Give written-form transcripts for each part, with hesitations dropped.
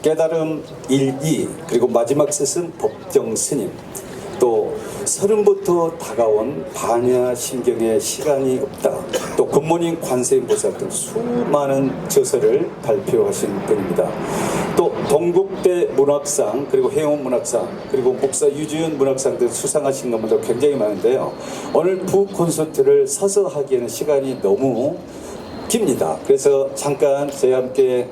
깨달음 1, 2 그리고 마지막 셋은 법정 스님, 또 서른부터 다가온 반야심경의 시간이 없다, 또 굿모닝 관세음보살 등 수많은 저서를 발표하신 분입니다. 또 동국대 문학상, 그리고 해운문학상, 그리고 목사 유지윤 문학상 등 수상하신 것도 굉장히 많은데요. 오늘 북 콘서트를 서서 하기에는 시간이 너무 깁니다. 그래서 잠깐 저희와 함께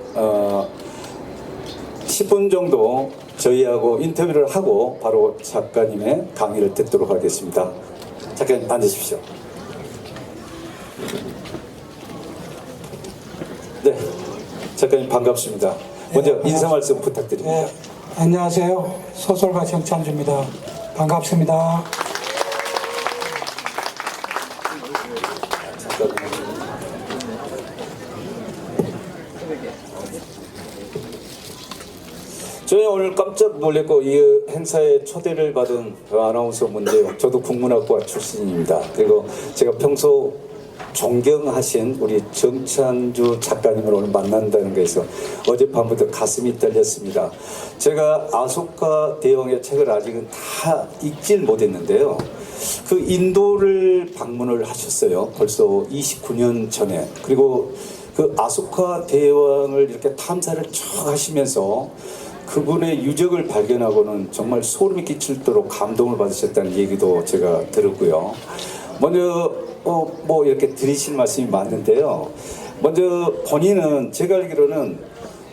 10분 정도 저희하고 인터뷰를 하고 바로 작가님의 강의를 듣도록 하겠습니다. 작가님 앉으십시오. 네, 작가님 반갑습니다. 먼저 인사 말씀 부탁드립니다. 네, 안녕하세요. 소설가 정찬주입니다. 반갑습니다. 저희 오늘 깜짝 놀랐고 이 행사에 초대를 받은 아나운서 문제요. 저도 국문학과 출신입니다. 그리고 제가 평소 존경하신 우리 정찬주 작가님을 오늘 만난다는 것에서 어젯밤부터 가슴이 떨렸습니다. 제가 아소카 대왕의 책을 아직은 다 읽질 못했는데요. 그 인도를 방문을 하셨어요. 벌써 29년 전에. 그리고 그 아소카 대왕을 이렇게 탐사를 쭉 하시면서 그분의 유적을 발견하고는 정말 소름이 끼칠도록 감동을 받으셨다는 얘기도 제가 들었고요. 먼저 뭐 이렇게 드리실 말씀이 많은데요. 먼저 본인은 제가 알기로는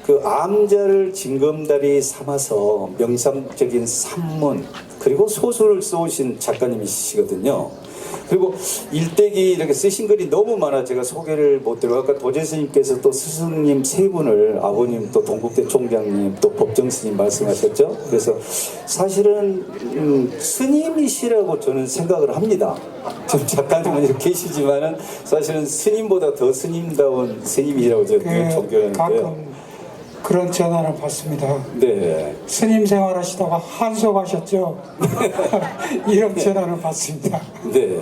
그 암자를 징검다리 삼아서 명상적인 산문 그리고 소설을 써오신 작가님이시거든요. 그리고 일대기 이렇게 쓰신 글이 너무 많아 제가 소개를 못 드려요. 아까 도재 스님께서 또 스승님 세 분을, 아버님 또 동국대 총장님 또 법정 스님 말씀하셨죠. 그래서 사실은 스님이시라고 저는 생각을 합니다. 지금 작가님은 이렇게 계시지만은 사실은 스님보다 더 스님다운 스님이라고 저는 존경하는데요. 가끔 그런 전화를 받습니다. 네. 스님 생활하시다가 한소 가셨죠? 이런 전화를 받습니다. 네.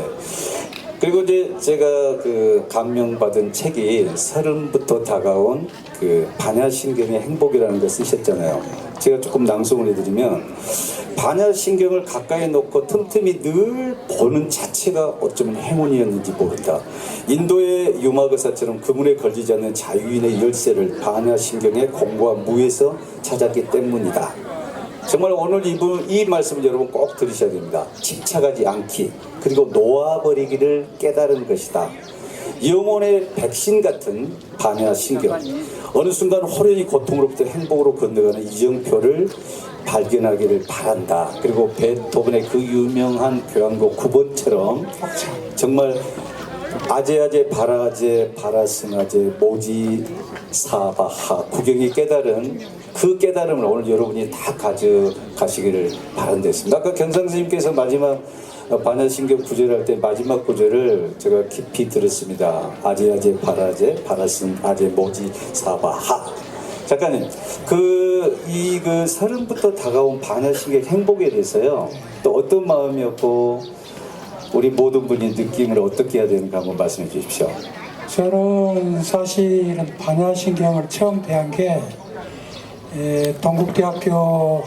그리고 이제 제가 그 감명받은 책이 서른부터 다가온 그 반야심경의 행복이라는 걸 쓰셨잖아요. 제가 조금 낭송을 해드리면, 반야심경을 가까이 놓고 틈틈이 늘 보는 자체가 어쩌면 행운이었는지 모른다. 인도의 유마거사처럼 그물에 걸리지 않는 자유인의 열쇠를 반야심경의 공고한 무에서 찾았기 때문이다. 정말 오늘 이 말씀을 여러분 꼭 들으셔야 됩니다. 집착하지 않기, 그리고 놓아버리기를 깨달은 것이다. 영혼의 백신 같은 반야심경, 어느 순간 호련히 고통으로부터 행복으로 건너가는 이정표를 발견하기를 바란다. 그리고 베토벤의 그 유명한 교향곡 9번처럼 정말 아제아제 바라제 바라승아제 모지사바하 구경이 깨달은 그 깨달음을 오늘 여러분이 다 가져가시기를 바란댔습니다. 아까 경상스님께서 마지막 반야심경 구절할 때 마지막 구절을 제가 깊이 들었습니다. 아제아제 바라제 바라승아제 모지사바하. 작가님, 그 서른부터 다가온 반야심경 행복에 대해서요, 또 어떤 마음이었고 우리 모든 분이 느낌을 어떻게 해야 되는가 한번 말씀해 주십시오. 저는 사실은 반야심경을 처음 배운 게 동국대학교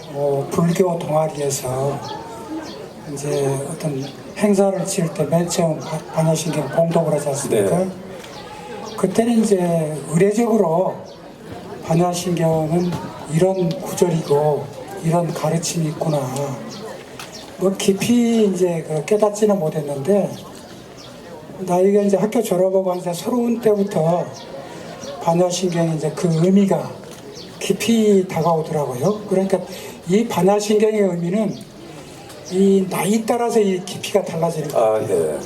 불교 동아리에서 이제 어떤 행사를 치를 때 맨 처음 반야심경 공독을 하지 않습니까? 네. 그때는 이제 의례적으로 반야심경은 이런 구절이고 이런 가르침이 있구나, 뭐 깊이 이제 깨닫지는 못했는데, 나이가 이제 학교 졸업하고 이제 서러운 때부터 반야심경이 이제 그 의미가 깊이 다가오더라고요. 그러니까 이 반야심경의 의미는 이 나이 따라서 이 깊이가 달라지는 거예요. 네.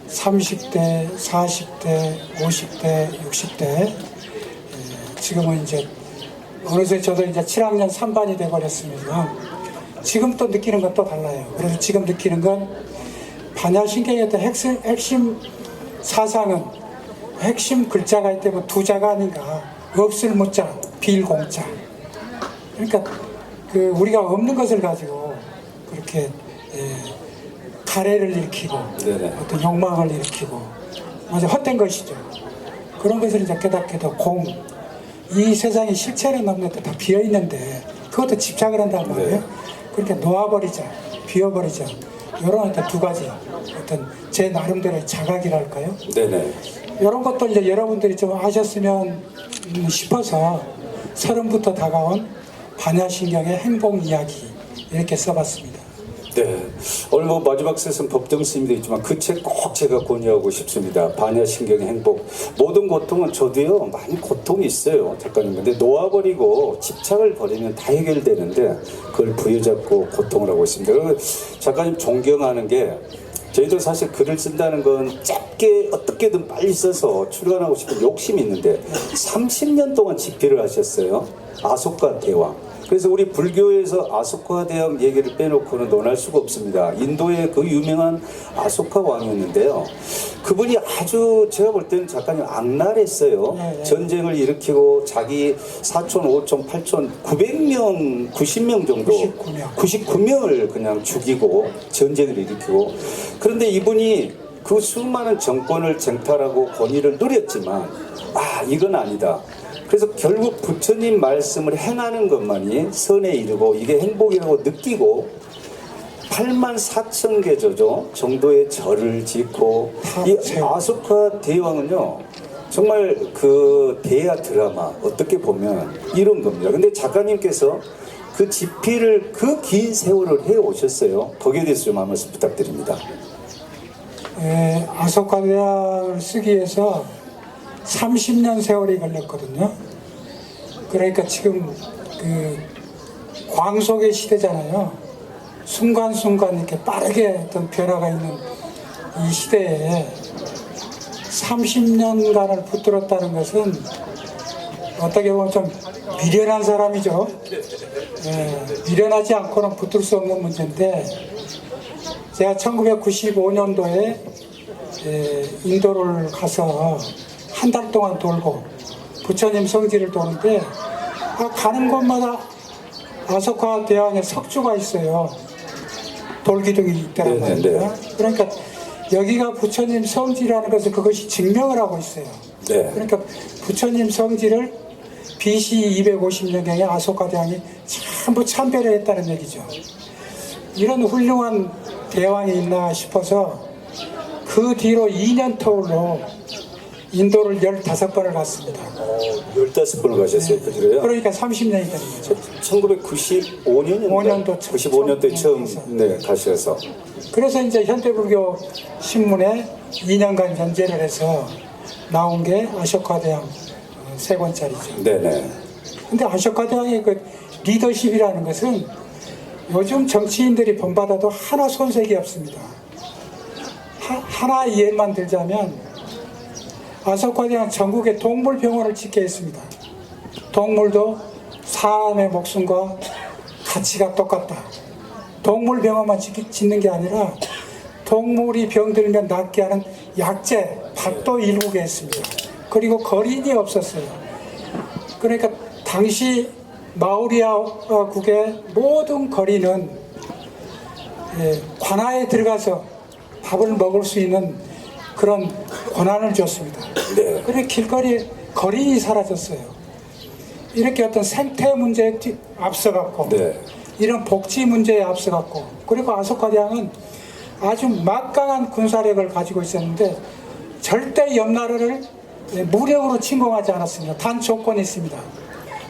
30대, 40대, 50대, 60대. 지금은 이제 어느새 저도 이제 7학년 3반이 돼버렸습니다. 지금 또 느끼는 건 또 달라요. 그래서 지금 느끼는 건 반야심경의 어떤 핵심 사상은, 핵심 글자가 있다면 두 자가 아닌가. 없을 무자, 빌공자. 그러니까 우리가 없는 것을 가지고 그렇게 가래를 일으키고 네네. 어떤 욕망을 일으키고 아주 헛된 것이죠. 그런 것을 이제 깨닫게 되고 이 세상에 실체는 없는데 다 비어 있는데 그것도 집착을 한단 말이에요. 네. 그러니까 놓아버리자, 비워버리자. 이런 어떤 두 가지 어떤 제 나름대로의 자각이랄까요? 네네. 이런 것도 이제 여러분들이 좀 아셨으면 싶어서 서른부터 다가온 반야신경의 행복 이야기 이렇게 써봤습니다. 네. 오늘 뭐 마지막 세선 법정 스님도 있지만 그 책 꼭 제가 권유하고 싶습니다. 반야신경의 행복. 모든 고통은 저도요 많이 고통이 있어요, 작가님. 근데 놓아버리고 집착을 버리면 다 해결되는데 그걸 부여잡고 고통을 하고 있습니다. 그리고 작가님 존경하는 게 저희도 사실 글을 쓴다는 건 짧게 어떻게든 빨리 써서 출간하고 싶은 욕심이 있는데 30년 동안 집필을 하셨어요. 아소카 대왕. 그래서 우리 불교에서 아소카 대왕 얘기를 빼놓고는 논할 수가 없습니다. 인도의 그 유명한 아소카 왕이었는데요. 그분이 아주 제가 볼 때는 작가님 악랄했어요. 전쟁을 일으키고 자기 사촌, 오촌, 팔촌 900명, 90명 정도 99명을 그냥 죽이고 전쟁을 일으키고 그런데 이분이 그 수많은 정권을 쟁탈하고 권위를 누렸지만 이건 아니다. 그래서 결국 부처님 말씀을 행하는 것만이 선에 이르고 이게 행복이라고 느끼고 8만 4천 개 정도의 절을 짓고 이 아소카 대왕은요 정말 그 대야 드라마 어떻게 보면 이런 겁니다. 근데 작가님께서 그 집필을 그 긴 세월을 해 오셨어요. 거기에 대해서 좀 한 말씀 부탁드립니다. 아소카 대왕을 쓰기 위해서 30년 세월이 걸렸거든요. 그러니까 지금 그 광속의 시대잖아요. 순간순간 이렇게 빠르게 어떤 변화가 있는 이 시대에 30년간을 붙들었다는 것은 어떻게 보면 좀 미련한 사람이죠. 미련하지 않고는 붙들 수 없는 문제인데 제가 1995년도에 인도를 가서 한 달 동안 돌고 부처님 성지를 도는데 가는 곳마다 아소카 대왕의 석주가 있어요. 돌기둥이 있다는 말입니다. 그러니까 여기가 부처님 성지라는 것을 그것이 증명을 하고 있어요. 네. 그러니까 부처님 성지를 BC 250년경에 아소카 대왕이 전부 참배를 했다는 얘기죠. 이런 훌륭한 대왕이 있나 싶어서 그 뒤로 2년 터울로 인도를 15번을 갔습니다. 15번을 가셨어요, 그 뒤로요? 그러니까 30년이 되는 거죠. 1995년도 95년도에 처음 가셔서. 그래서 이제 현대불교 신문에 2년간 연재를 해서 나온 게 아소카 대왕 3권짜리죠. 네네. 근데 아소카 대왕의 그 리더십이라는 것은 요즘 정치인들이 본받아도 하나 손색이 없습니다. 하나 예만 들자면 아소카 대왕 전국에 동물병원을 짓게 했습니다. 동물도 사람의 목숨과 가치가 똑같다. 동물병원만 짓는 게 아니라 동물이 병들면 낫게 하는 약재, 밥도 일구게 했습니다. 그리고 거린이 없었어요. 그러니까 당시 마우리아국의 모든 거리는 관아에 들어가서 밥을 먹을 수 있는 그런 권한을 줬습니다. 네. 그래 길거리에 거린이 사라졌어요. 이렇게 어떤 생태 문제에 앞서갔고 이런 복지 문제에 앞서갔고 그리고 아소카 대왕은 아주 막강한 군사력을 가지고 있었는데 절대 옆나라를 무력으로 침공하지 않았습니다. 단 조건이 있습니다.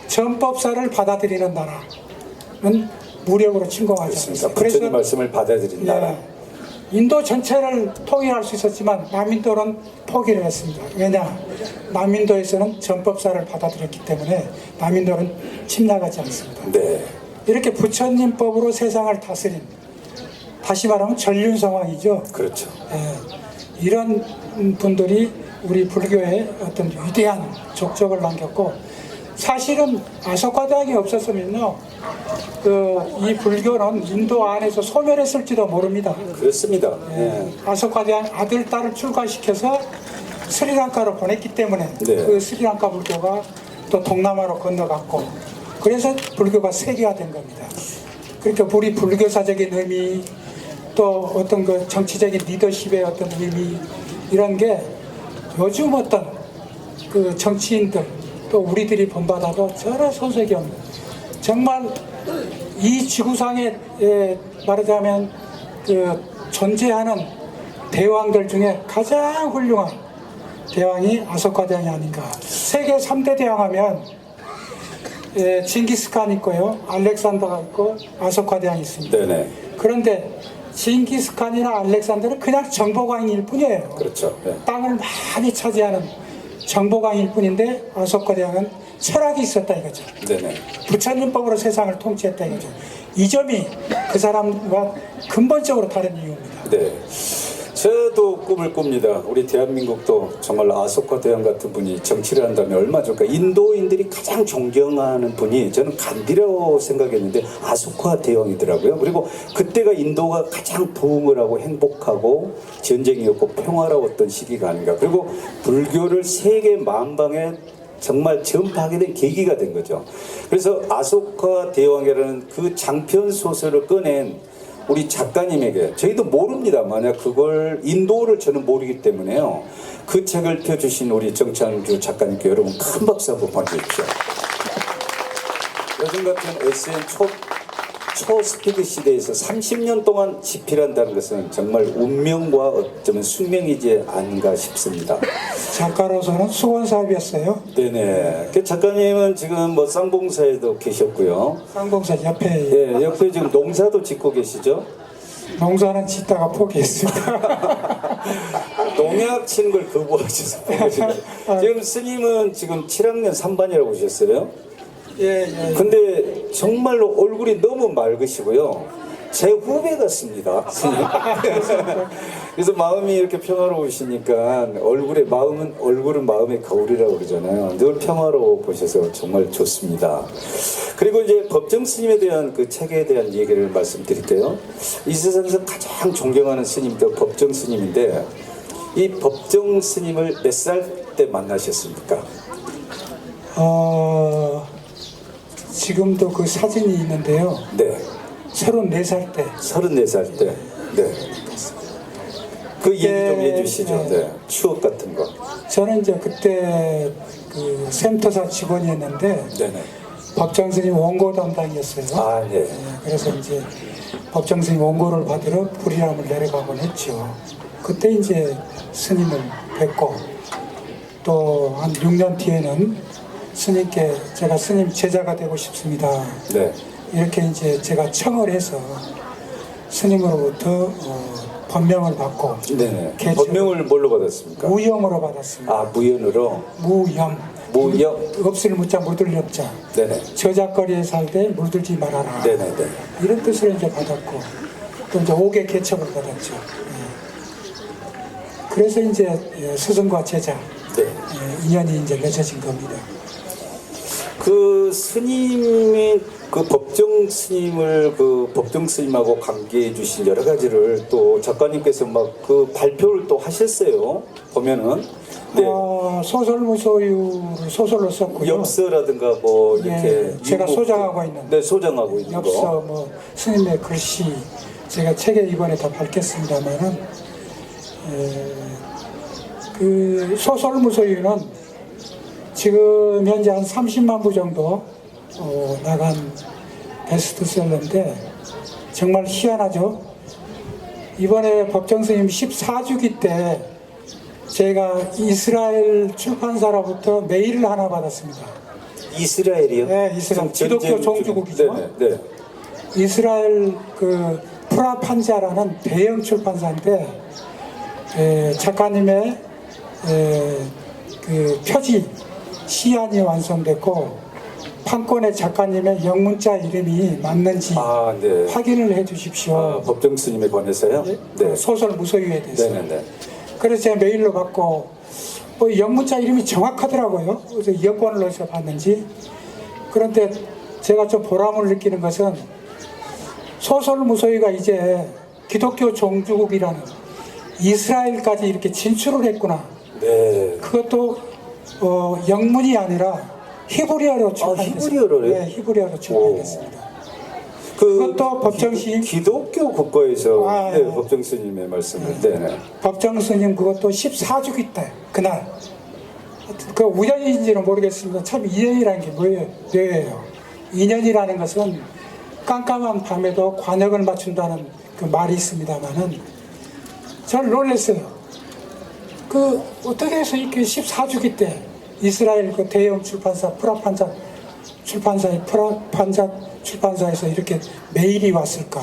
전법사를 받아들이는 나라는 무력으로 침공하지 않습니다. 부처님 말씀을 받아들인 나라. 인도 전체를 통일할 수 있었지만 남인도는 포기를 했습니다. 왜냐? 남인도에서는 전법사를 받아들였기 때문에 남인도는 침략하지 않습니다. 네. 이렇게 부처님법으로 세상을 다스린, 다시 말하면 전륜성왕이죠. 그렇죠. 이런 분들이 우리 불교에 어떤 위대한 족적을 남겼고 사실은 아소카 대왕이 없었으면요 이 불교는 인도 안에서 소멸했을지도 모릅니다. 그렇습니다. 아소카 대왕 아들, 딸을 출가시켜서 스리랑카로 보냈기 때문에 그 스리랑카 불교가 또 동남아로 건너갔고 그래서 불교가 세계화된 겁니다. 그러니까 우리 불교사적인 의미 또 어떤 그 정치적인 리더십의 어떤 의미 이런 게 요즘 어떤 그 정치인들 또 우리들이 본받아도 전혀 손색이 없는 정말 이 지구상에 말하자면 그 존재하는 대왕들 중에 가장 훌륭한 대왕이 아소카 대왕이 아닌가. 세계 3대 대왕하면 징기스칸 있고요, 알렉산더가 있고 아소카 대왕이 있습니다. 네네. 그런데 징기스칸이나 알렉산더는 그냥 정보광일 뿐이에요. 그렇죠. 네. 땅을 많이 차지하는 정보광일 뿐인데 아소카 대왕은 철학이 있었다 이거죠. 네네. 부처님법으로 세상을 통치했다 이거죠. 이 점이 그 사람과 근본적으로 다른 이유입니다. 네. 저도 꿈을 꿉니다. 우리 대한민국도 정말 아소카 대왕 같은 분이 정치를 한다면 얼마나 좋을까. 인도인들이 가장 존경하는 분이 저는 간디라고 생각했는데 아소카 대왕이더라고요. 그리고 그때가 인도가 가장 부흥을 하고 행복하고 전쟁이 없고 평화로웠던 시기가 아닌가. 그리고 불교를 세계 만방에 정말 전파하게 된 계기가 된 거죠. 그래서 아소카 대왕이라는 그 장편 소설을 꺼낸 우리 작가님에게 저희도 모릅니다. 만약 그걸 인도를 저는 모르기 때문에요. 그 책을 펴주신 우리 정찬주 작가님께 여러분 큰 박수 한번 보내주십시오. 요즘 같은 SN 초스피드 시대에서 30년 동안 집필한다는 것은 정말 운명과 어쩌면 숙명이지 않은가 싶습니다. 작가로서는 수건 사업이었어요. 네네. 그 작가님은 지금 뭐 쌍봉사에도 계셨고요. 쌍봉사 옆에 네, 옆에 지금 농사도 짓고 계시죠? 농사는 짓다가 포기했습니다. 농약 치는 걸 거부하셔서 포기하시네요. 지금 스님은 지금 7학년 3반이라고 하셨어요. 예. 근데 정말로 얼굴이 너무 맑으시고요. 제 후배 같습니다. 스님. 그래서 마음이 이렇게 평화로우시니까 얼굴은 마음의 거울이라고 그러잖아요. 늘 평화로워 보셔서 정말 좋습니다. 그리고 이제 법정 스님에 대한 그 책에 대한 얘기를 말씀드릴게요. 이 세상에서 가장 존경하는 스님도 법정 스님인데 이 법정 스님을 몇 살 때 만나셨습니까? 지금도 그 사진이 있는데요. 네. 34살 때. 34살 때. 네. 그 얘기 좀 해주시죠. 네. 추억 같은 거. 저는 이제 그때 그 센터사 직원이었는데 네네. 법정 스님 원고 담당이었어요. 아, 네. 그래서 이제 법정 스님 원고를 받으러 불이람을 내려가곤 했죠. 그때 이제 스님을 뵙고 또 한 6년 뒤에는 스님께 제가 스님 제자가 되고 싶습니다. 네. 이렇게 이제 제가 청을 해서 스님으로부터 법명을 받고 네네. 개체- 법명을 뭘로 받았습니까? 무염으로 받았습니다. 아, 무연으로. 무염. 무염. 없을 무자 물들 엽자. 네네. 저작거리에 살 때 물들지 말아라. 네네네. 이런 뜻으로 이제 받았고 또 이제 5개 개척을 받았죠. 예. 그래서 이제 스승과 제자 네. 인연이 이제 맺어진 겁니다. 그 스님이 그 법정 스님을 그 법정 스님하고 관계해 주신 여러 가지를 또 작가님께서 막 그 발표를 또 하셨어요. 보면은. 네. 소설무소유를 소설로 썼고요. 엽서라든가 뭐 이렇게 제가 유목- 소장하고 있는 네, 소장하고 있는 엽서 거. 뭐 스님의 글씨 제가 책에 이번에 다 밝혔습니다만은 그 소설무소유는 지금 현재 한 30만 부 정도 나간 베스트셀러인데 정말 희한하죠. 이번에 법정 스님 14주기 때 제가 이스라엘 출판사로부터 메일을 하나 받았습니다. 이스라엘이요? 네, 이스라엘 지금 기독교 전쟁 종주국이죠. 네네. 네. 이스라엘 그 프라판자라는 대형 출판사인데 작가님의 그 표지 시안이 완성됐고 판권의 작가님의 영문자 이름이 맞는지 아, 네. 확인을 해 주십시오. 아, 법정 스님에 관해서요? 네. 소설 무소유에 대해서. 네네네. 그래서 제가 메일로 받고 영문자 이름이 정확하더라고요. 그래서 여권을 어디서 봤는지. 그런데 제가 좀 보람을 느끼는 것은 소설 무소유가 이제 기독교 종주국이라는 이스라엘까지 이렇게 진출을 했구나. 네. 그것도 영문이 아니라 히브리어로 출판됐습니다. 히브리어로요? 네, 히브리어로 출판됐습니다. 그것도 법정 스님? 기독교 국가에서 아, 네, 네. 법정 스님의 말씀을 네네. 법정 스님 그것도 14주기 때 그날 그 우연인지는 모르겠습니다. 참 인연이라는 게 뭐예요? 인연이라는 것은 깜깜한 밤에도 관역을 맞춘다는 그 말이 있습니다만은 저는 놀랐어요. 그 어떻게 해서 이렇게 14주기 때 이스라엘 그 대형 출판사 프라판자 출판사에서 이렇게 메일이 왔을까?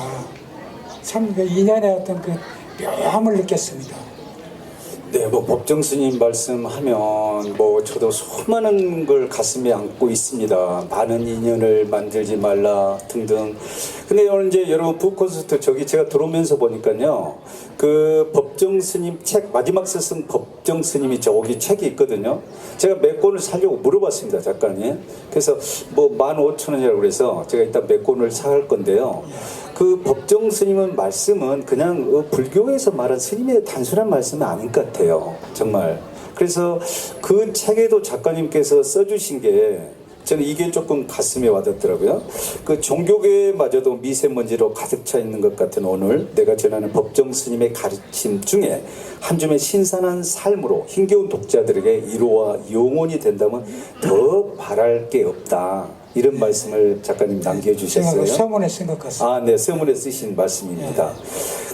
참 그 인연의 어떤 그 묘함을 느꼈습니다. 네, 뭐 법정 스님 말씀하면 뭐 저도 수많은 걸 가슴에 안고 있습니다. 많은 인연을 만들지 말라 등등. 근데 오늘 이제 여러분 북콘서트 저기 제가 들어오면서 보니까요, 그 법정 스님 책 마지막 스승 법정 스님이 저기 책이 있거든요. 제가 몇 권을 사려고 물어봤습니다, 작가님. 그래서 뭐 15,000원이라고 그래서 제가 일단 몇 권을 살 건데요. 그 법정 스님은 말씀은 그냥 불교에서 말한 스님의 단순한 말씀은 아닌 것 같아요. 정말. 그래서 그 책에도 작가님께서 써주신 게 저는 이게 조금 가슴에 와닿더라고요. 그 종교계마저도 미세먼지로 가득 차 있는 것 같은 오늘 내가 전하는 법정 스님의 가르침 중에 한 줌의 신선한 삶으로 힘겨운 독자들에게 위로와 영혼이 된다면 더 바랄 게 없다. 이런 말씀을 작가님 남겨주셨어요. 제가 서문에 쓴 것 같습니다. 아, 네, 서문에 쓰신 말씀입니다.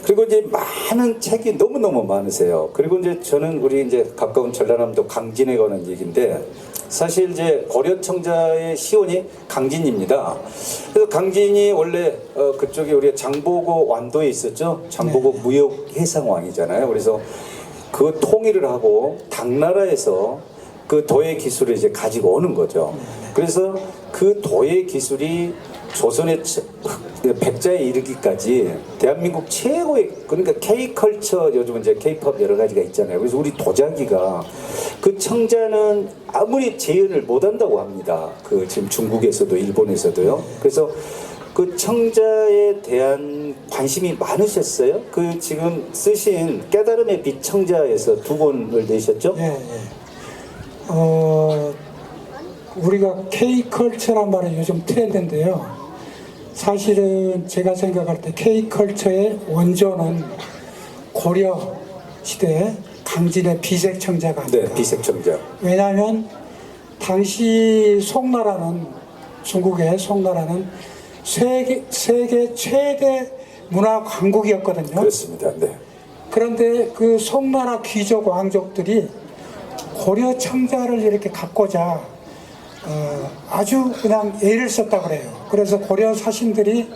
그리고 이제 많은 책이 너무너무 많으세요. 그리고 이제 저는 우리 이제 가까운 전라남도 강진에 관한 얘기인데, 사실 이제 고려청자의 시원이 강진입니다. 그래서 강진이 원래 그쪽에 우리가 장보고 완도에 있었죠. 장보고 무역해상왕이잖아요. 그래서 그 통일을 하고 당나라에서 그 도예 기술을 이제 가지고 오는 거죠. 그래서 그 도예 기술이 조선의 백자에 이르기까지 대한민국 최고의, 그러니까 K컬처, 요즘 이제 K팝 여러 가지가 있잖아요. 그래서 우리 도자기가 그 청자는 아무리 재현을 못한다고 합니다. 그 지금 중국에서도 일본에서도요. 그래서 그 청자에 대한 관심이 많으셨어요. 그 지금 쓰신 깨달음의 빛 청자에서 2권을 내셨죠? 예, 예. 우리가 K컬처란 말은 요즘 트렌드인데요. 사실은 제가 생각할 때 K컬처의 원조는 고려 시대 강진의 비색청자가 아닐까. 네, 비색청자. 왜냐하면 당시 송나라는, 중국의 송나라는 세계 최대 문화 강국이었거든요. 그렇습니다. 네. 그런데 그 송나라 귀족 왕족들이 고려 청자를 이렇게 갖고자 아주 그냥 애를 썼다 그래요. 그래서 고려 사신들이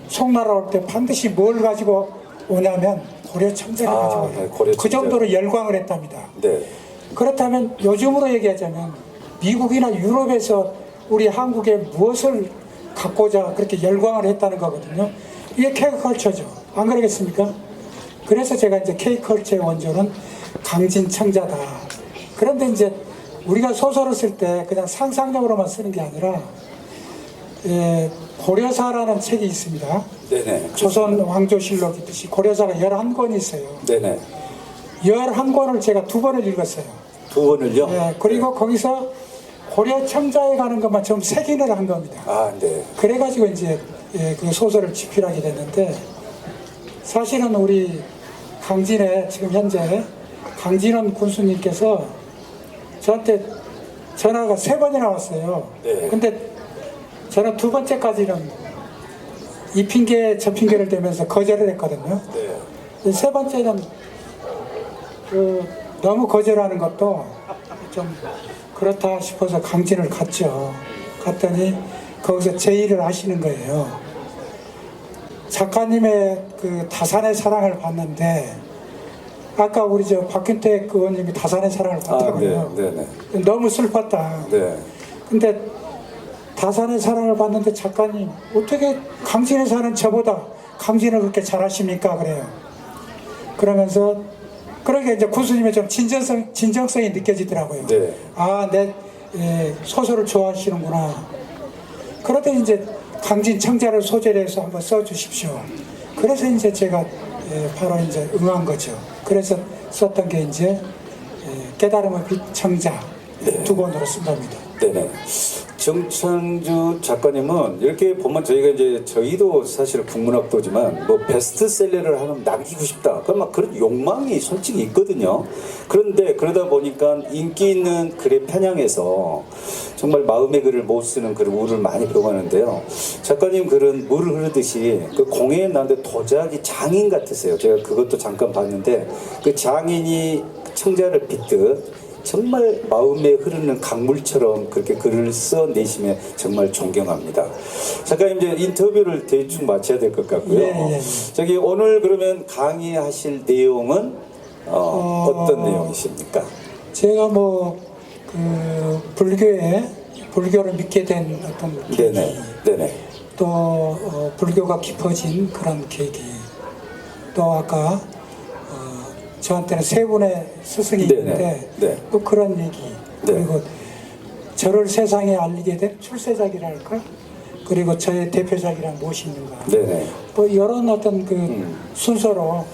송나라 올 때 반드시 뭘 가지고 오냐면 고려 청자를 가지고 와요. 네, 고려 그 청자. 정도로 열광을 했답니다. 네. 그렇다면 요즘으로 얘기하자면 미국이나 유럽에서 우리 한국에 무엇을 갖고자 그렇게 열광을 했다는 거거든요. 이게 K컬처죠. 안 그러겠습니까? 그래서 제가 이제 K컬처의 원조는 강진 청자다. 그런데 이제 우리가 소설을 쓸 때 그냥 상상력으로만 쓰는 게 아니라 고려사라는 책이 있습니다. 네네. 조선 왕조실록 있듯이 고려사가 11권이 있어요. 네네. 11권을 제가 2번을 읽었어요. 2권을요? 네, 그리고 거기서 고려 청자에 가는 것만 좀 색인을 한 겁니다. 아, 네. 그래가지고 이제 그 소설을 집필하게 됐는데, 사실은 우리 강진에 지금 현재 강진원 군수님께서 저한테 전화가 3번이나 왔어요. 네. 근데 저는 2번째까지는 이 핑계 저 핑계를 대면서 거절을 했거든요. 네. 3번째는 너무 거절하는 것도 좀 그렇다 싶어서 강진을 갔죠. 갔더니 거기서 제의를 하시는 거예요. 작가님의 그 다산의 사랑을 봤는데, 아까 우리 저 박균택 의원님이 다산의 사랑을 봤다고요. 네, 네, 네. 너무 슬펐다. 네. 근데 다산의 사랑을 봤는데 작가님 어떻게 강진에 사는 저보다 강진을 그렇게 잘하십니까? 그래요. 그러면서 그러니까 이제 군수님의 좀 진정성이 느껴지더라고요. 네. 아, 내 소설을 좋아하시는구나. 그러더니 이제 강진 청자를 소재로 해서 한번 써주십시오. 그래서 이제 제가 바로 이제 응한 거죠. 그래서 썼던 게 이제 깨달음의 빛 청자 2권으로 쓴 겁니다. 네네. 정찬주 작가님은 이렇게 보면 저희가 이제 저희도 사실 국문학도지만 뭐 베스트셀러를 하면 남기고 싶다. 그막 그런 욕망이 솔직히 있거든요. 그런데 그러다 보니까 인기 있는 글에 편향해서 정말 마음의 글을 못 쓰는 그런 우를 많이 경험하는데요. 작가님 글은 물 흐르듯이 그 공예에 나는데 도자기 장인 같으세요. 제가 그것도 잠깐 봤는데 그 장인이 청자를 빗듯 정말 마음에 흐르는 강물처럼 그렇게 글을 써내시면 정말 존경합니다. 작가님 이제 인터뷰를 대충 마쳐야 될 것 같고요. 예. 저기 오늘 그러면 강의하실 내용은 어떤 내용이십니까? 제가 뭐 그 불교를 믿게 된 어떤 계기, 네네. 또 불교가 깊어진 그런 계기, 또 아까 저한테는 세 분의 스승이 네네. 있는데 네. 또 그런 얘기, 네. 그리고 저를 세상에 알리게 된 출세작이랄까, 그리고 저의 대표작이란 무엇인가, 네네. 뭐 이런 어떤 그 순서로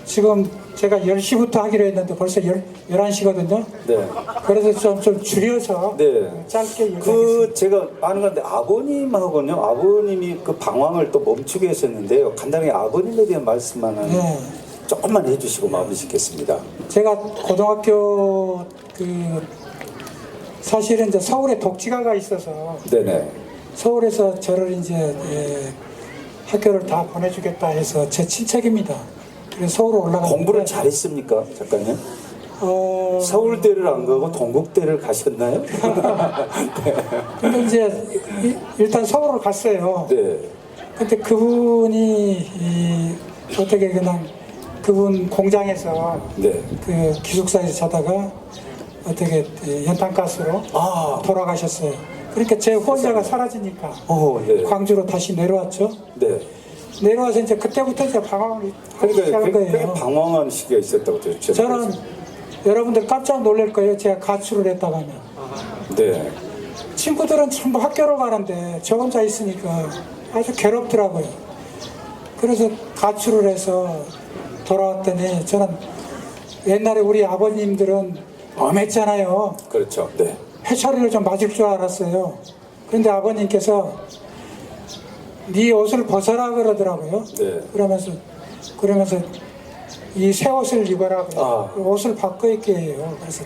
지금 제가 10시부터 하기로 했는데 벌써 11시거든요. 네. 그래서 좀 줄여서 네. 짧게 얘기하겠습니다. 그 제가 아는 건데 아버님하고는요. 아버님이 그 방황을 또 멈추게 하셨는데요. 간단하게 아버님에 대한 말씀만 네. 조금만 해주시고 마무리 짓겠습니다. 제가 고등학교 사실은 이제 서울에 독지가가 있어서 네네. 서울에서 저를 이제 학교를 다 보내주겠다 해서 제 친척입니다. 그래서 서울로 올라갔는데 공부를 잘했습니까, 작가님? 서울대를 안 가고 동국대를 가셨나요? 근데 이제 일단 서울을 갔어요. 네. 근데 그분이 어떻게 그냥 그분 공장에서 네. 그 기숙사에서 자다가 어떻게 연탄가스로 돌아가셨어요. 그러니까 제 혼자가 사라지니까 네. 광주로 다시 내려왔죠. 네. 내려와서 이제 그때부터 이제 방황을 하기 시작한 그러니까 거예요. 방황한 시기가 있었다고 들었죠. 저는 여러분들 깜짝 놀랄 거예요. 제가 가출을 했다고 하면. 네. 친구들은 전부 학교를 가는데 저 혼자 있으니까 아주 괴롭더라고요. 그래서 가출을 해서 돌아왔더니 저는 옛날에 우리 아버님들은 엄했잖아요. 그렇죠. 네. 회초리를 좀 맞을 줄 알았어요. 그런데 아버님께서 네 옷을 벗어라 그러더라고요. 네. 그러면서 이 새 옷을 입어라 그래요. 옷을 바꿔 입게 해요. 그래서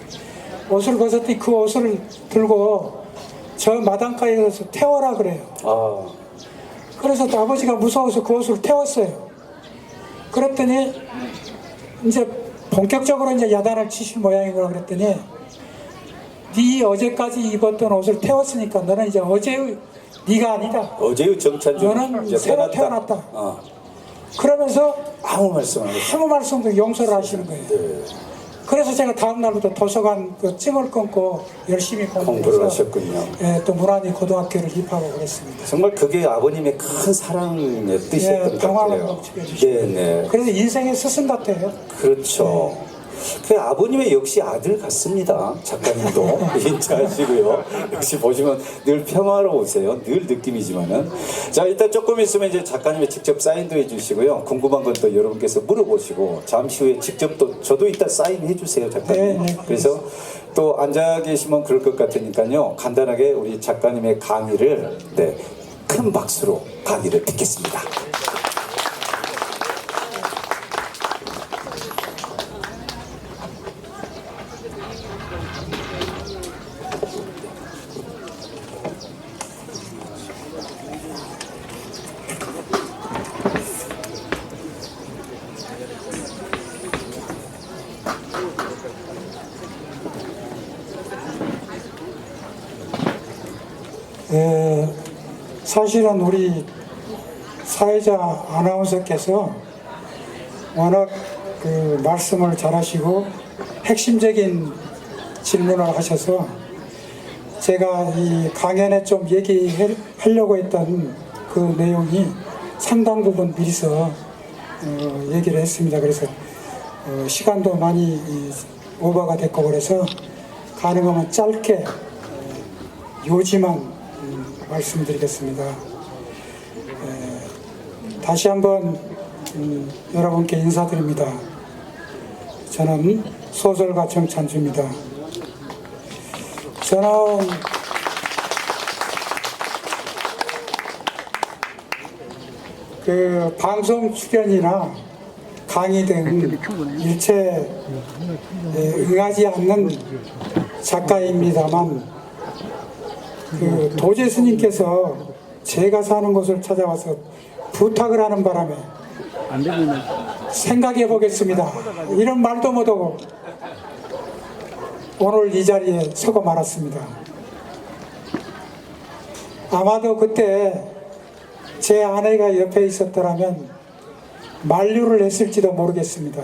옷을 벗었더니 그 옷을 들고 저 마당가에 가서 태워라 그래요. 그래서 또 아버지가 무서워서 그 옷을 태웠어요. 그랬더니 이제 본격적으로 이제 야단을 치실 모양이고 그랬더니 네 어제까지 입었던 옷을 태웠으니까 너는 이제 어제의 네가 아니다. 어제의 정찬주 너는 새로 태어났다. 그러면서 아무 말씀 안 하셨어요. 아무 말씀도 용서를 하시는 거예요. 네. 그래서 제가 다음 날부터 도서관 그 찜을 끊고 열심히 공부를 공부해서 하셨군요. 또 문안리 고등학교를 입학하고 그랬습니다. 정말 그게 아버님의 큰 사랑의 뜻이었던 것 방황을 같아요. 멈추게 해주시고. 네네. 그래서 인생의 스승 같아요. 그렇죠. 그 아버님의 역시 아들 같습니다. 작가님도 인자하시고요. 역시 보시면 늘 평화로우세요. 늘 느낌이지만은. 자, 일단 조금 있으면 이제 작가님이 직접 사인도 해주시고요. 궁금한 건 또 여러분께서 물어보시고 잠시 후에 직접 또 저도 이따 사인해 주세요, 작가님. 네. 그래서 또 앉아 계시면 그럴 것 같으니까요. 간단하게 우리 작가님의 강의를 큰 박수로 강의를 듣겠습니다. 사실은 우리 사회자 아나운서께서 워낙 그 말씀을 잘하시고 핵심적인 질문을 하셔서 제가 이 강연에 좀 얘기하려고 했던 그 내용이 상당 부분 미리서 얘기를 했습니다. 그래서 시간도 많이 오버가 됐고 그래서 가능하면 짧게 요지만 말씀드리겠습니다. 다시 한번 여러분께 인사드립니다. 저는 소설가 정찬주입니다. 저는 그 방송 출연이나 강의 등 일체 응하지 않는 작가입니다만, 그 도제 스님께서 제가 사는 곳을 찾아와서 부탁을 하는 바람에 생각해 보겠습니다, 이런 말도 못하고 오늘 이 자리에 서고 말았습니다. 아마도 그때 제 아내가 옆에 있었더라면 만류를 했을지도 모르겠습니다.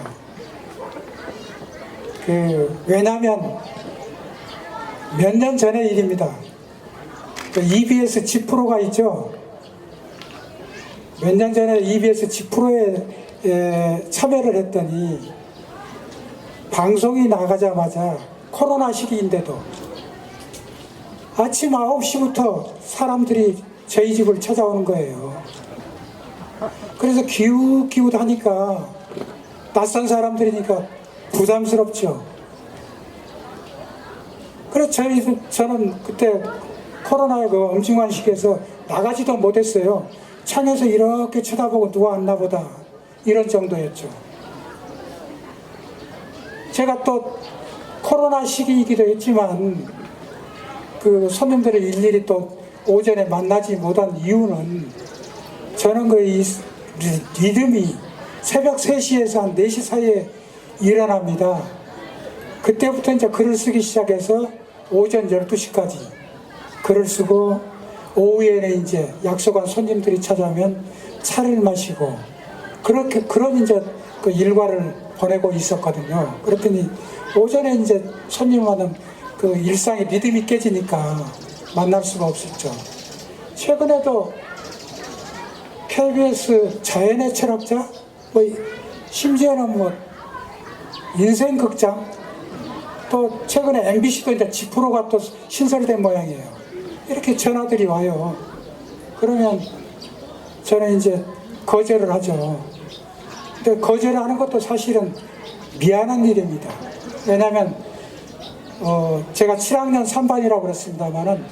왜냐하면 몇 년 전의 일입니다. EBS G프로가 있죠. 몇 년 전에 EBS G프로에 참여를 했더니 방송이 나가자마자 코로나 시기인데도 아침 9시부터 사람들이 저희 집을 찾아오는 거예요. 그래서 기웃기웃 하니까 낯선 사람들이니까 부담스럽죠. 그래서 저는 그때 코로나의 그 엄중한 시기에서 나가지도 못했어요. 창에서 이렇게 쳐다보고 누가 왔나 보다, 이런 정도였죠. 제가 또 코로나 시기이기도 했지만 그 손님들을 일일이 또 오전에 만나지 못한 이유는, 저는 그 리듬이 새벽 3시에서 한 4시 사이에 일어납니다. 그때부터 이제 글을 쓰기 시작해서 오전 12시까지 글을 쓰고, 오후에는 이제 약속한 손님들이 찾아오면 차를 마시고, 그런 이제 그 일과를 보내고 있었거든요. 그랬더니 오전에 이제 손님과는 그 일상의 리듬이 깨지니까 만날 수가 없었죠. 최근에도 KBS 자연의 철학자, 심지어는 인생극장, 또 최근에 MBC도 이제 G프로가 또 신설된 모양이에요. 이렇게 전화들이 와요. 그러면 저는 이제 거절을 하죠. 근데 거절하는 것도 사실은 미안한 일입니다. 왜냐하면 제가 7학년 3반이라고 그랬습니다만은,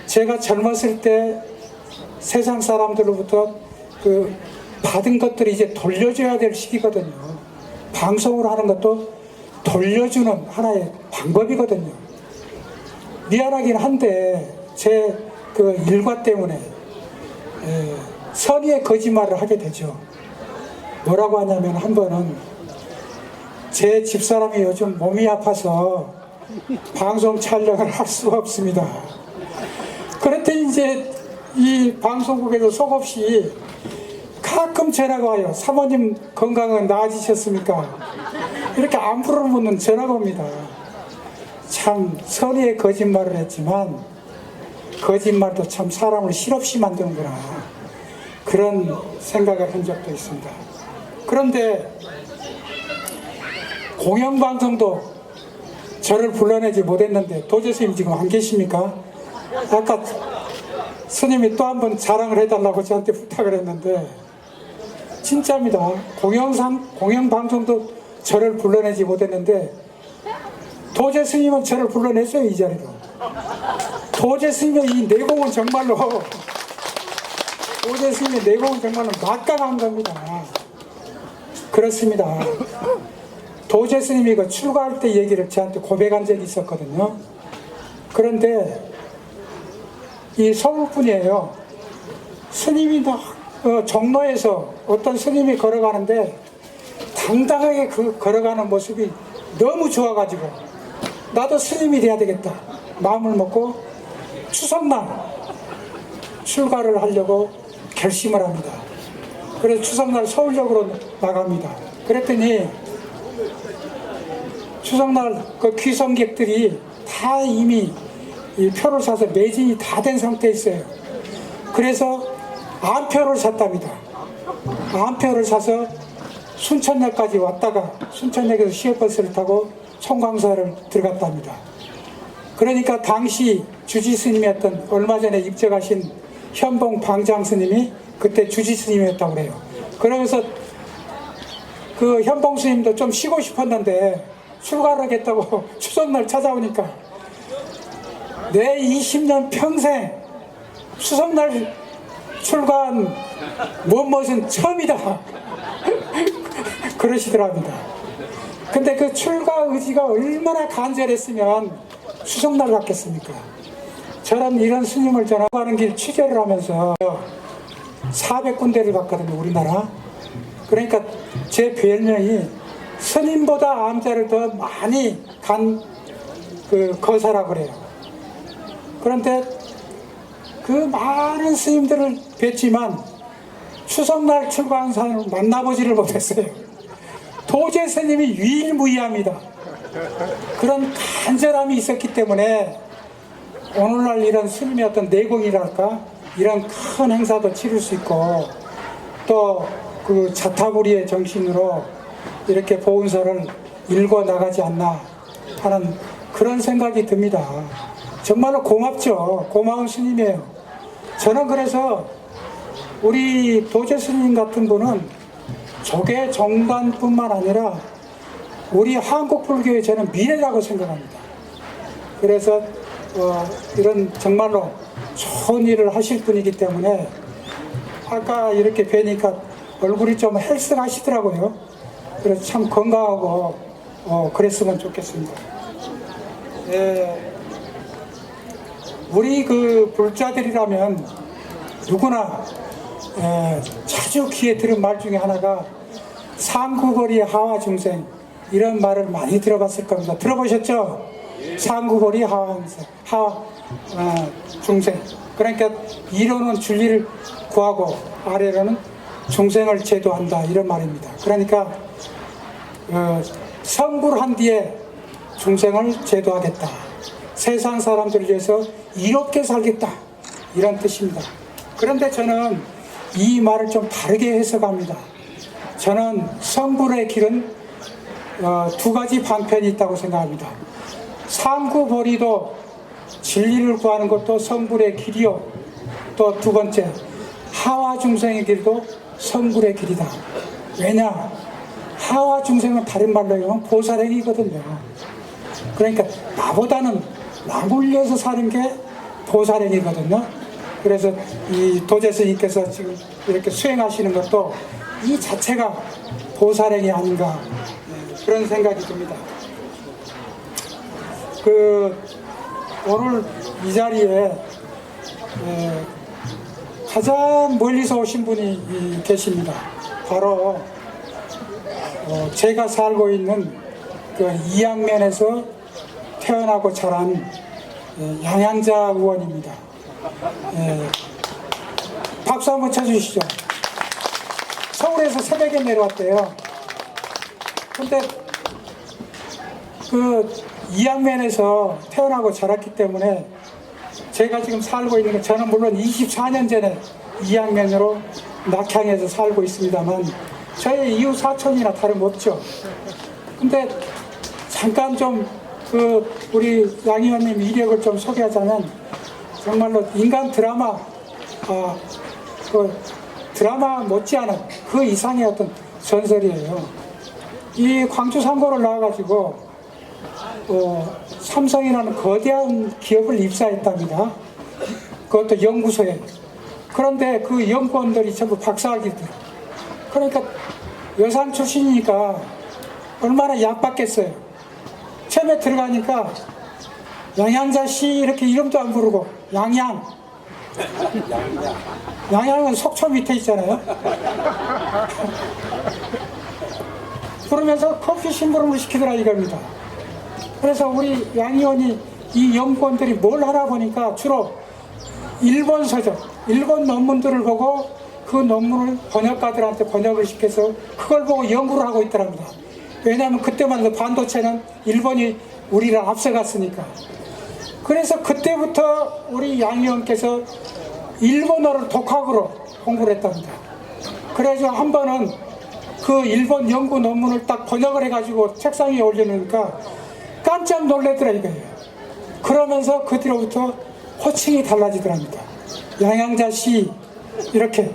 제가 젊었을 때 세상 사람들로부터 그 받은 것들이 이제 돌려줘야 될 시기거든요. 방송을 하는 것도 돌려주는 하나의 방법이거든요. 미안하긴 한데 제 그 일과 때문에 선의의 거짓말을 하게 되죠. 뭐라고 하냐면, 한 번은 제 집사람이 요즘 몸이 아파서 방송 촬영을 할 수가 없습니다. 그랬더니 이제 이 방송국에서 속없이 가끔 전화가 와요. 사모님 건강은 나아지셨습니까? 이렇게 안부를 묻는 전화가 옵니다. 참 선의의 거짓말을 했지만 거짓말도 참 사람을 실없이 만드는구나, 그런 생각을 한 적도 있습니다. 그런데 공영방송도 저를 불러내지 못했는데, 도제 스님 지금 안 계십니까? 아까 스님이 또 한 번 자랑을 해달라고 저한테 부탁을 했는데, 진짜입니다. 공영방송도 저를 불러내지 못했는데 도제 스님은 저를 불러냈어요, 이 자리로. 도제 스님의 이 내공은 정말로 막강한 겁니다. 그렇습니다. 도제 스님이 그 출가할 때 얘기를 저한테 고백한 적이 있었거든요. 그런데 이 서울뿐이에요. 스님이 종로에서 어떤 스님이 걸어가는데 당당하게 걸어가는 모습이 너무 좋아가지고 나도 스님이 돼야 되겠다 마음을 먹고 추석날 출가를 하려고 결심을 합니다. 그래서 추석날 서울역으로 나갑니다. 그랬더니 추석날 그 귀성객들이 다 이미 이 표를 사서 매진이 다 된 상태에 있어요. 그래서 암표를 샀답니다. 암표를 사서 순천역까지 왔다가 순천역에서 시외버스를 타고 송광사를 들어갔답니다. 그러니까 당시 주지스님이었던, 얼마 전에 입적하신 현봉 방장스님이 그때 주지스님이었다고 그래요. 그러면서 그 현봉 스님도 좀 쉬고 싶었는데 출가를 하겠다고 추석날 찾아오니까 내 20년 평생 추석날 출가한 무엇은 처음이다. 그러시더랍니다. 근데 그 출가 의지가 얼마나 간절했으면 추석날 갔겠습니까? 저는 이런 스님을 전하는 길 취재를 하면서 400군데를 갔거든요, 우리나라. 그러니까 제 별명이 스님보다 암자를 더 많이 간 그 거사라 그래요. 그런데 그 많은 스님들을 뵀지만 추석날 출가한 사람을 만나보지를 못했어요. 도제 스님이 유일무이합니다. 그런 간절함이 있었기 때문에 오늘날 이런 스님의 어떤 내공이랄까 이런 큰 행사도 치를 수 있고 또 그 자타부리의 정신으로 이렇게 보훈서를 읽어 나가지 않나 하는 그런 생각이 듭니다. 정말로 고맙죠. 고마운 스님이에요. 저는 그래서 우리 도제 스님 같은 분은 조계 정단뿐만 아니라 우리 한국 불교의 저는 미래라고 생각합니다. 그래서 이런 정말로 좋은 일을 하실 분이기 때문에 아까 이렇게 뵈니까 얼굴이 좀 헬스하시더라고요. 그래서 참 건강하고 그랬으면 좋겠습니다. 우리 불자들이라면 누구나 자주 귀에 들은 말 중에 하나가 상구거리 하와중생 이런 말을 많이 들어봤을 겁니다. 들어보셨죠? 상구거리 하와중생. 그러니까 위로는 진리를 구하고 아래로는 중생을 제도한다 이런 말입니다. 그러니까 성불한 뒤에 중생을 제도하겠다. 세상 사람들을 위해서 이롭게 살겠다 이런 뜻입니다. 그런데 저는 이 말을 좀 다르게 해석합니다. 저는 성불의 길은 두 가지 방편이 있다고 생각합니다. 상구보리도 진리를 구하는 것도 성불의 길이요. 또 두 번째 하와 중생의 길도 성불의 길이다. 왜냐? 하와 중생은 다른 말로 하면 보살행이거든요. 그러니까 나보다는 남을 위해서 사는 게 보살행이거든요. 그래서 이 도제스님께서 지금 이렇게 수행하시는 것도 이 자체가 보살행이 아닌가 그런 생각이 듭니다. 오늘 이 자리에 가장 멀리서 오신 분이 계십니다. 바로 제가 살고 있는 그 이양면에서 태어나고 자란 양양자 의원입니다. 박수 한번 쳐주시죠. 서울에서 새벽에 내려왔대요. 근데 그 이양면에서 태어나고 자랐기 때문에 제가 지금 살고 있는 건 저는 물론 24년 전에 이양면으로 낙향에서 살고 있습니다만 저희 이웃 사촌이나 다름없죠. 근데 잠깐 좀 우리 양 의원님 이력을 좀 소개하자면 정말로 인간 드라마 드라마 못지않은 그 이상의 어떤 전설이에요. 이 광주 상고를 나와가지고 삼성이라는 거대한 기업을 입사했답니다. 그것도 연구소에. 그런데 그 연구원들이 전부 박사학위들. 그러니까 여상 출신이니까 얼마나 얕봤겠어요. 처음에 들어가니까 양양자 씨 이렇게 이름도 안 부르고 양양. 양양은 속초 밑에 있잖아요. 그러면서 커피 심부름을 시키더라 이겁니다. 그래서 우리 양 의원이 이 연구원들이 뭘 하나 보니까 주로 일본 서적, 일본 논문들을 보고 그 논문을 번역가들한테 번역을 시켜서 그걸 보고 연구를 하고 있더랍니다. 왜냐하면 그때만 해도 반도체는 일본이 우리를 앞서갔으니까. 그래서 그때부터 우리 양 의원께서 일본어를 독학으로 공부를 했답니다. 그래서 한 번은 그 일본 연구 논문을 딱 번역을 해가지고 책상 위에 올려놓으니까 깜짝 놀래더라 이거예요. 그러면서 그 뒤로부터 호칭이 달라지더랍니다. 양양자 씨 이렇게.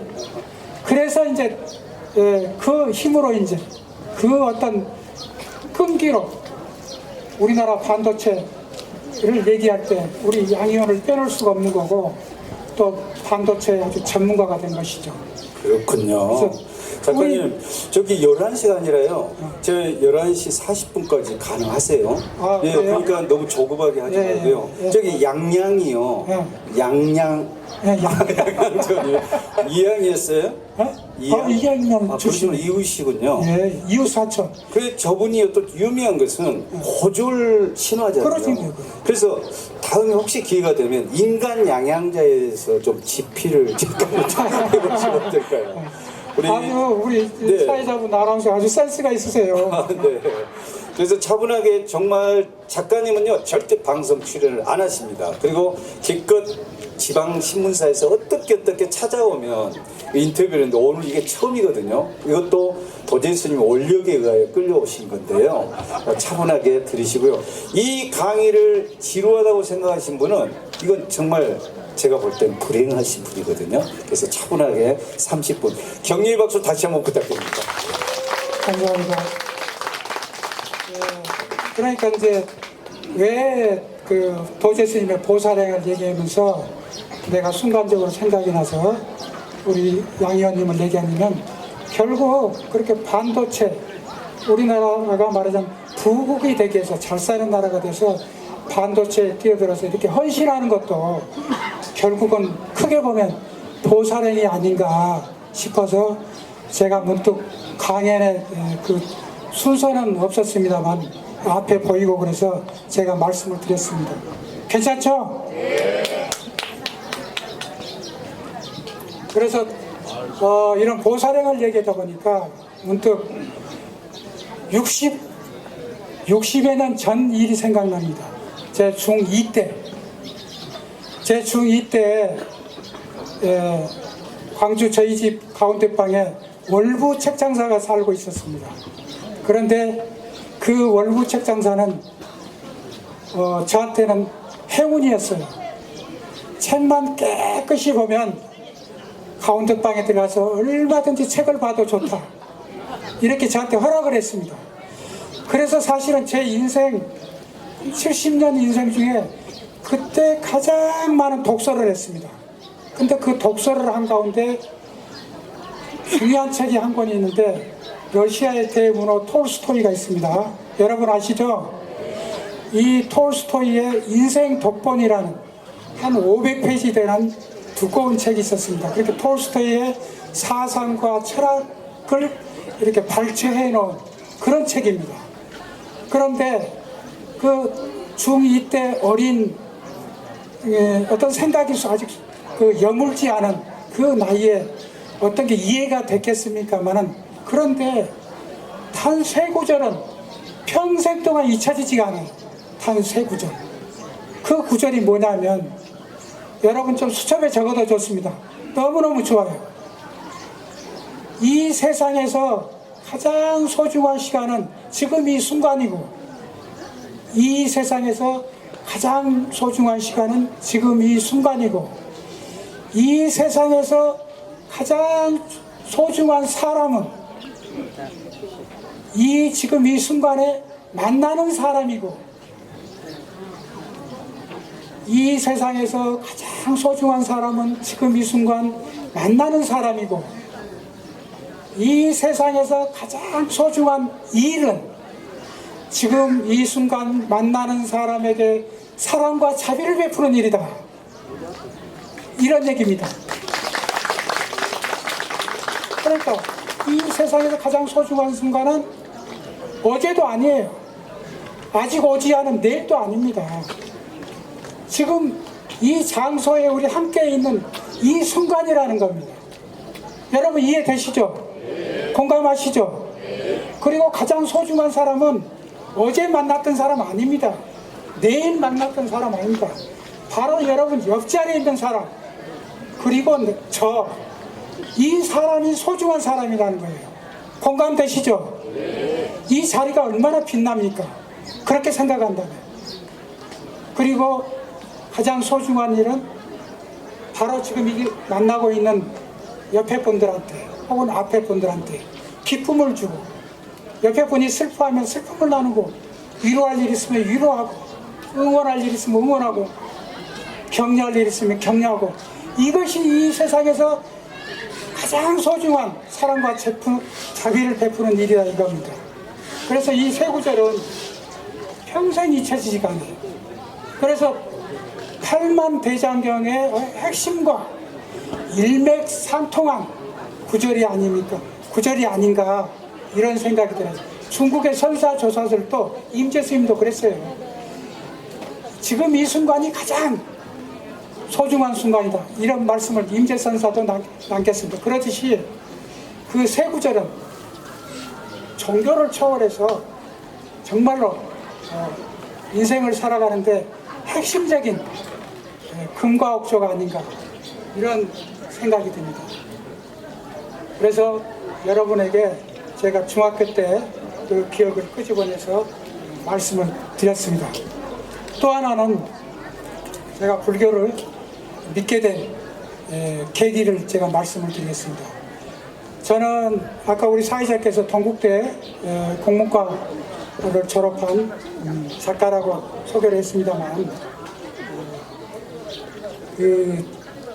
그래서 이제 그 힘으로 이제 그 어떤 끈기로 우리나라 반도체 얘기할 때 우리 양 의원을 빼놓을 수가 없는 거고 또 반도체 아주 전문가가 된 것이죠. 그렇군요. 그래서 작가님, 저기 11시가 아니라요. 저 11시 40분까지 가능하세요? 아, 예, 그래요? 그러니까 너무 조급하게 하지 예, 말고요. 예. 저기 양양이요. 양양. 예, 양, 양양 저기 이양이었어요? 이양이면 아, 주신 그분 이웃이군요. 예, 이웃 사촌. 그래 저분이 또 유명한 것은 고졸 신화잖아요. 그러시네요. 그래서 다음에 혹시 기회가 되면 인간 양양자에서 좀 집필을 잠깐 좀 해보시면 어떨까요? 아주 우리 네. 사회자분 아나운서 아주 센스가 있으세요. 아, 네. 그래서 차분하게 정말 작가님은요 절대 방송 출연을 안 하십니다. 그리고 기껏 지방 신문사에서 어떻게 찾아오면 인터뷰를 했는데 오늘 이게 처음이거든요. 이것도 도재 스님 원력에 의하여 끌려오신 건데요. 차분하게 들으시고요. 이 강의를 지루하다고 생각하신 분은 이건 정말 제가 볼 땐 불행하신 분이거든요. 그래서 차분하게 30분 격려의 박수 다시 한번 부탁드립니다. 감사합니다. 그러니까 이제 왜 그 도재 스님의 보살행을 얘기하면서 내가 순간적으로 생각이 나서 우리 양 의원님을 얘기하냐면 결국 그렇게 반도체 우리나라가 말하자면 부국이 되기 위해서 잘 사는 나라가 돼서 반도체에 뛰어들어서 이렇게 헌신하는 것도 결국은 크게 보면 보살행이 아닌가 싶어서 제가 문득 강연의 그 순서는 없었습니다만 앞에 보이고 그래서 제가 말씀을 드렸습니다. 괜찮죠? 그래서 이런 보살행을 얘기하다 보니까 문득 60여 년 전 일이 생각납니다. 제 중2 때 광주 저희 집 가운데 방에 월부 책장사가 살고 있었습니다. 그런데 그 월부 책장사는 저한테는 행운이었어요. 책만 깨끗이 보면 가운데 방에 들어가서 얼마든지 책을 봐도 좋다. 이렇게 저한테 허락을 했습니다. 그래서 사실은 제 인생 70년 인생 중에 그때 가장 많은 독서를 했습니다. 근데 그 독서를 한 가운데 중요한 책이 한 권이 있는데 러시아의 대문호 톨스토이가 있습니다. 여러분 아시죠? 이 톨스토이의 인생 독본이라는 한 500페이지 되는 두꺼운 책이 있었습니다. 그렇게 톨스토이의 사상과 철학을 이렇게 발췌해 놓은 그런 책입니다. 그런데 그 중2 때 어린 어떤 생각이 아직 그 여물지 않은 그 나이에 어떤 게 이해가 됐겠습니까마는 그런데 단 세 구절은 평생 동안 잊혀지지가 않아요. 단 세 구절. 그 구절이 뭐냐면 여러분 좀 수첩에 적어도 좋습니다. 너무너무 좋아요. 이 세상에서 가장 소중한 시간은 지금 이 순간이고 이 세상에서 가장 소중한 시간은 지금 이 순간이고 이 세상에서 가장 소중한 사람은 지금 이 순간에 만나는 사람이고 이 세상에서 가장 소중한 사람은 지금 이 순간 만나는 사람이고 이 세상에서 가장 소중한 일은 지금 이 순간 만나는 사람에게 사랑과 자비를 베푸는 일이다. 이런 얘기입니다. 그러니까 이 세상에서 가장 소중한 순간은 어제도 아니에요. 아직 오지 않은 내일도 아닙니다. 지금 이 장소에 우리 함께 있는 이 순간이라는 겁니다. 여러분 이해되시죠? 공감하시죠? 그리고 가장 소중한 사람은 어제 만났던 사람 아닙니다. 내일 만났던 사람 아닙니다. 바로 여러분 옆자리에 있는 사람 그리고 이 사람이 소중한 사람이라는 거예요. 공감되시죠? 이 자리가 얼마나 빛납니까? 그렇게 생각한다면. 그리고 가장 소중한 일은 바로 지금 이게 만나고 있는 옆에 분들한테 혹은 앞에 분들한테 기쁨을 주고 옆에 분이 슬퍼하면 슬픔을 나누고 위로할 일 있으면 위로하고 응원할 일 있으면 응원하고 격려할 일 있으면 격려하고 이것이 이 세상에서 가장 소중한 사랑과 자비를 베푸는 일이다 이겁니다. 그래서 이 세 구절은 평생 잊혀지지가 않아요. 그래서 8만 대장경의 핵심과 일맥상통한 구절이 아닙니까? 구절이 아닌가 이런 생각이 들어요. 중국의 선사조사들도 임재스님도 그랬어요. 지금 이 순간이 가장 소중한 순간이다. 이런 말씀을 임재선사도 남겼습니다. 그러듯이 그 세 구절은 종교를 초월해서 정말로 인생을 살아가는데 핵심적인 금과 옥조가 아닌가 이런 생각이 듭니다. 그래서 여러분에게 제가 중학교 때 그 기억을 끄집어내서 말씀을 드렸습니다. 또 하나는 제가 불교를 믿게 된 계기를 제가 말씀을 드리겠습니다. 저는 아까 우리 사회자께서 동국대 공문과를 졸업한 작가라고 소개를 했습니다만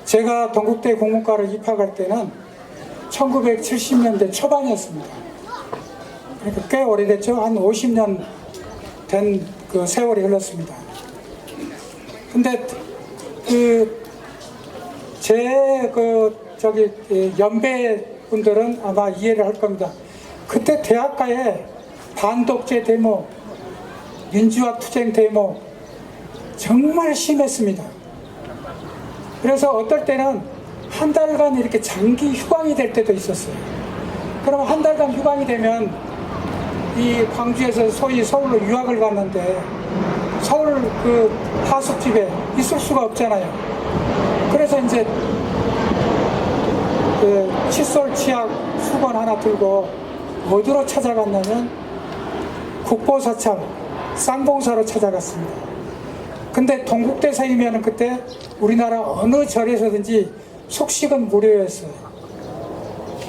제가 동국대 공문과를 입학할 때는 1970년대 초반이었습니다. 그러니까 꽤 오래됐죠. 한 50년 된 그 세월이 흘렀습니다. 근데 연배 분들은 아마 이해를 할 겁니다. 그때 대학가에 반독재 데모, 민주화 투쟁 데모 정말 심했습니다. 그래서 어떨 때는 한 달간 이렇게 장기 휴강이 될 때도 있었어요. 그럼 한 달간 휴강이 되면 이 광주에서 소위 서울로 유학을 갔는데 서울 그 하숙집에 있을 수가 없잖아요. 그래서 이제 그 칫솔 치약 수건 하나 들고 어디로 찾아갔냐면 국보사찰 쌍봉사로 찾아갔습니다. 근데 동국대생이면 그때 우리나라 어느 절에서든지 숙식은 무료였어요.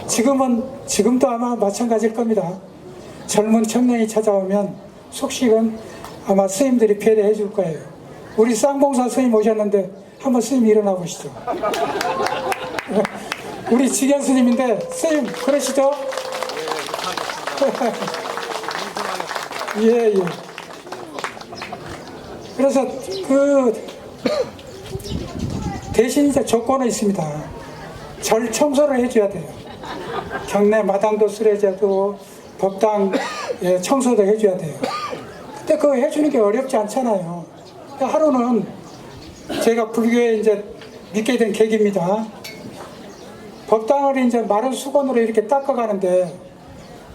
지금도 아마 마찬가지일 겁니다. 젊은 청년이 찾아오면 숙식은 아마 스님들이 배려해 줄 거예요. 우리 쌍봉사 스님 오셨는데 한번 스님 일어나 보시죠. 우리 지견 스님인데 스님 그러시죠? 예. 그래서 대신 이제 조건이 있습니다. 절 청소를 해줘야 돼요. 경내 마당도 쓸어줘야 되고 법당 청소도 해줘야 돼요. 근데 그거 해주는 게 어렵지 않잖아요. 하루는 제가 불교에 이제 믿게 된 계기입니다. 법당을 이제 마른 수건으로 이렇게 닦아가는데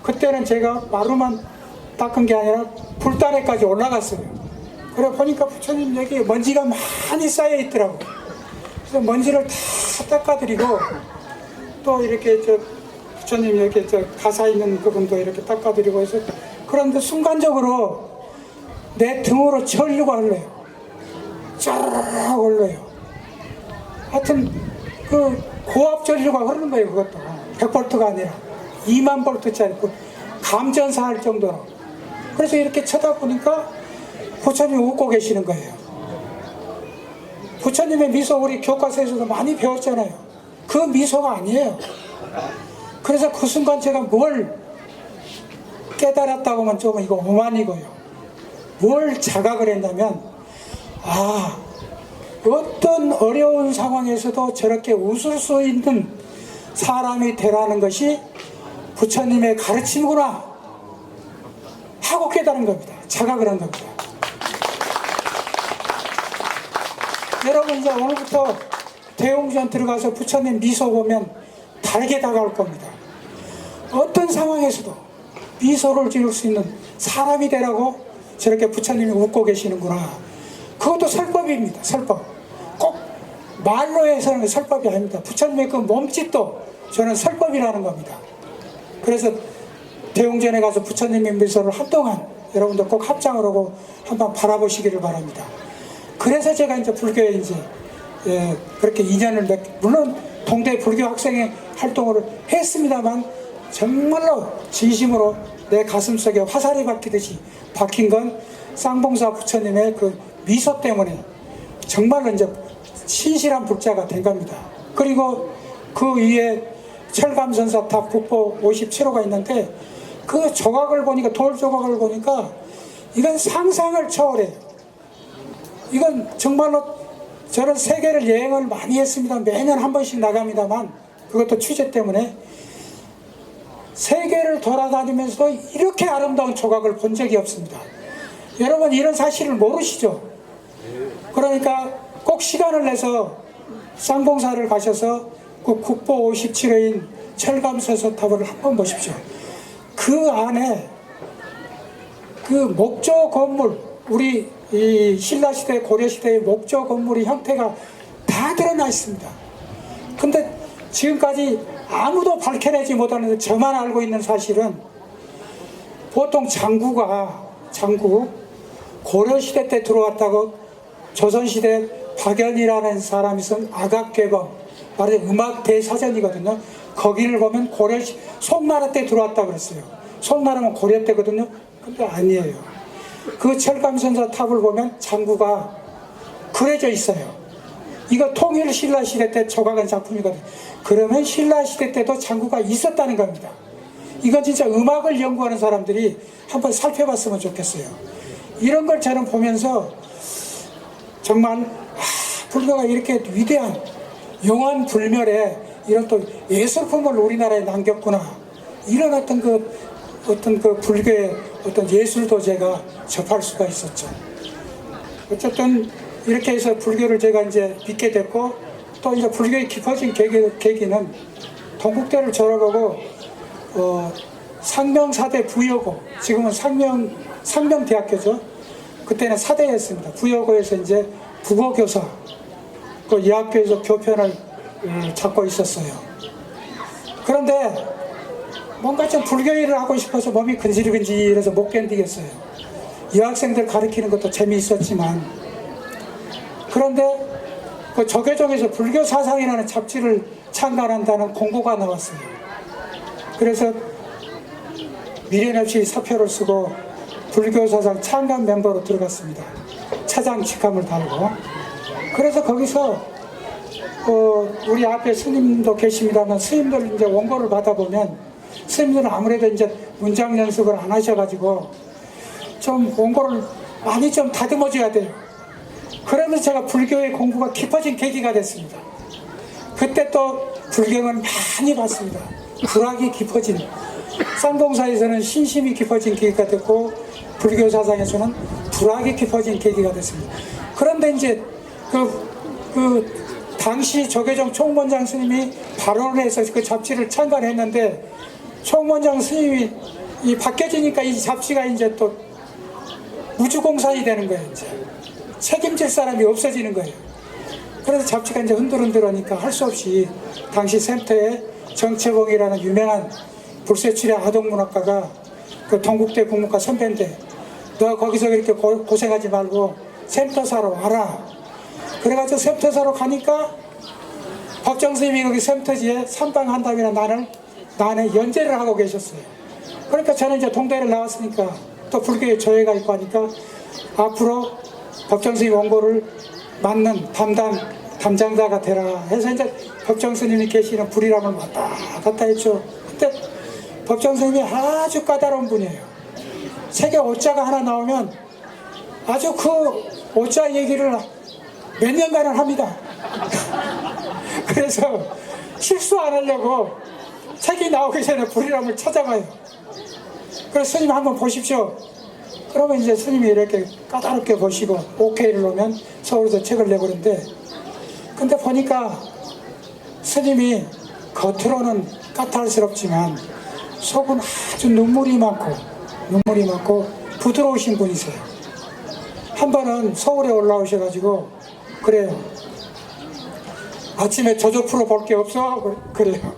그때는 제가 마루만 닦은 게 아니라 불단에까지 올라갔어요. 그래 보니까 부처님 여기 먼지가 많이 쌓여 있더라고요. 그래서 먼지를 다 닦아드리고 또 이렇게 부처님 이렇게 가사 있는 부분도 이렇게 닦아드리고 해서 그런데 순간적으로 내 등으로 전류가 흘러요. 쫙 흘러요. 하여튼 그 고압 전류가 흐르는 거예요. 그것도 100볼트가 아니라 2만 볼트짜리 감전사할 정도로. 그래서 이렇게 쳐다보니까 부처님이 웃고 계시는 거예요. 부처님의 미소 우리 교과서에서도 많이 배웠잖아요. 그 미소가 아니에요. 그래서 그 순간 제가 뭘 깨달았다고 하면 좀 이거 오만이고요. 뭘 자각을 했냐면 어떤 어려운 상황에서도 저렇게 웃을 수 있는 사람이 되라는 것이 부처님의 가르침이구나 하고 깨달은 겁니다. 자각을 한 겁니다. 여러분 이제 오늘부터 대웅전 들어가서 부처님 미소 보면 다르게 다가올 겁니다. 어떤 상황에서도 미소를 지을 수 있는 사람이 되라고 저렇게 부처님이 웃고 계시는구나. 그것도 설법입니다. 설법. 꼭 말로 해서는 설법이 아닙니다. 부처님의 그 몸짓도 저는 설법이라는 겁니다. 그래서 대웅전에 가서 부처님의 미소를 한동안 여러분들 꼭 합장을 하고 한번 바라보시기를 바랍니다. 그래서 제가 이제 불교에 이제 그렇게 인연을 물론 동대 불교 학생의 활동을 했습니다만 정말로 진심으로 내 가슴속에 화살이 박히듯이 박힌 건 쌍봉사 부처님의 그 미소 때문에 정말로 이제 신실한 불자가 된 겁니다. 그리고 그 위에 철감선사탑 국보 57호가 있는데 그 조각을 보니까, 돌 조각을 보니까 이건 상상을 초월해요. 이건 정말로 저는 세계를 여행을 많이 했습니다. 매년 한 번씩 나갑니다만, 그것도 취재 때문에 세계를 돌아다니면서도 이렇게 아름다운 조각을 본 적이 없습니다. 여러분 이런 사실을 모르시죠? 그러니까 꼭 시간을 내서 쌍봉사를 가셔서 그 국보 57호인 철감선사탑을 한번 보십시오. 그 안에 그 목조 건물, 우리 이 신라시대, 고려시대의 목조 건물의 형태가 다 드러나 있습니다. 근데 지금까지 아무도 밝혀내지 못하는데 저만 알고 있는 사실은, 보통 장구 고려시대 때 들어왔다고 조선시대 박연이라는 사람이 쓴 아각괴범, 말하자면 음악 대사전이거든요. 거기를 보면 송나라 때 들어왔다 그랬어요. 송나라면 고려 때거든요. 근데 아니에요. 그 철감선사 탑을 보면 장구가 그려져 있어요. 이거 통일 신라시대 때 조각한 작품이거든요. 그러면 신라시대 때도 장구가 있었다는 겁니다. 이건 진짜 음악을 연구하는 사람들이 한번 살펴봤으면 좋겠어요. 이런 걸 저는 보면서 정말 불교가 이렇게 위대한 영원 불멸의 이런 또 예술품을 우리나라에 남겼구나, 이런 어떤 그 불교의 어떤 예술도 제가 접할 수가 있었죠. 어쨌든 이렇게 해서 불교를 제가 이제 믿게 됐고, 또 이제 불교에 깊어진 계기는 동국대를 졸업하고 상명사대 부여고, 지금은 상명대학교죠. 그때는 사대였습니다. 부여고에서 이제 국어교사, 그 예학교에서 교편을 잡고 있었어요. 그런데 뭔가 좀 불교 일을 하고 싶어서 몸이 근질근질해서 못 견디겠어요. 여학생들 가르치는 것도 재미있었지만, 그런데 그 조계종에서 불교 사상이라는 잡지를 창간한다는 공고가 나왔어요. 그래서 미련 없이 사표를 쓰고 불교 사상 창간 멤버로 들어갔습니다. 차장 직함을 달고. 그래서 거기서 우리 앞에 스님도 계십니다만, 스님들 이제 원고를 받아보면 스님들은 아무래도 이제 문장 연습을 안 하셔가지고 좀 원고를 많이 좀 다듬어줘야 돼요. 그러면서 제가 불교의 공부가 깊어진 계기가 됐습니다. 그때 또 불경을 많이 봤습니다. 불학이 깊어진, 쌍봉사에서는 신심이 깊어진 계기가 됐고, 불교 사상에서는 불학이 깊어진 계기가 됐습니다. 그런데 이제 당시 조계종 총무원장 스님이 발언을 해서 그 잡지를 창간했는데, 총무원장 스님이 바뀌어지니까 이 잡지가 이제 또 우주공산이 되는 거예요. 이제 책임질 사람이 없어지는 거예요. 그래서 잡지가 이제 흔들흔들하니까 할 수 없이 당시 센터에 정채봉이라는 유명한 불세출의 아동문학가가 그 동국대 국문과 선배인데, 너 거기서 그렇게 고생하지 말고 센터사로 와라. 그래가지고 센터사로 가니까 법정 스님이 거기 센터지에 삼방한담이나 나는 연재를 하고 계셨어요. 그러니까 저는 이제 동대를 나왔으니까 또 불교에 조예가 있고 하니까 앞으로 법정 스님 원고를 맡는 담당자가 되라 해서 이제 법정 스님이 계시는 불이람을 왔다 갔다 했죠. 그때 법정 스님이 아주 까다로운 분이에요. 세계 오자가 하나 나오면 아주 그 오자 얘기를 몇 년간을 합니다. 그래서 실수 안 하려고 책이 나오기 전에 불이람을 찾아가요. 그래서 스님 한번 보십시오. 그러면 이제 스님이 이렇게 까다롭게 보시고 오케이를 놓으면 서울에서 책을 내버리는데, 근데 보니까 스님이 겉으로는 까탈스럽지만 속은 아주 눈물이 많고 부드러우신 분이세요. 한 번은 서울에 올라오셔가지고 그래요. 아침에 조조 프로 볼 게 없어? 그래요.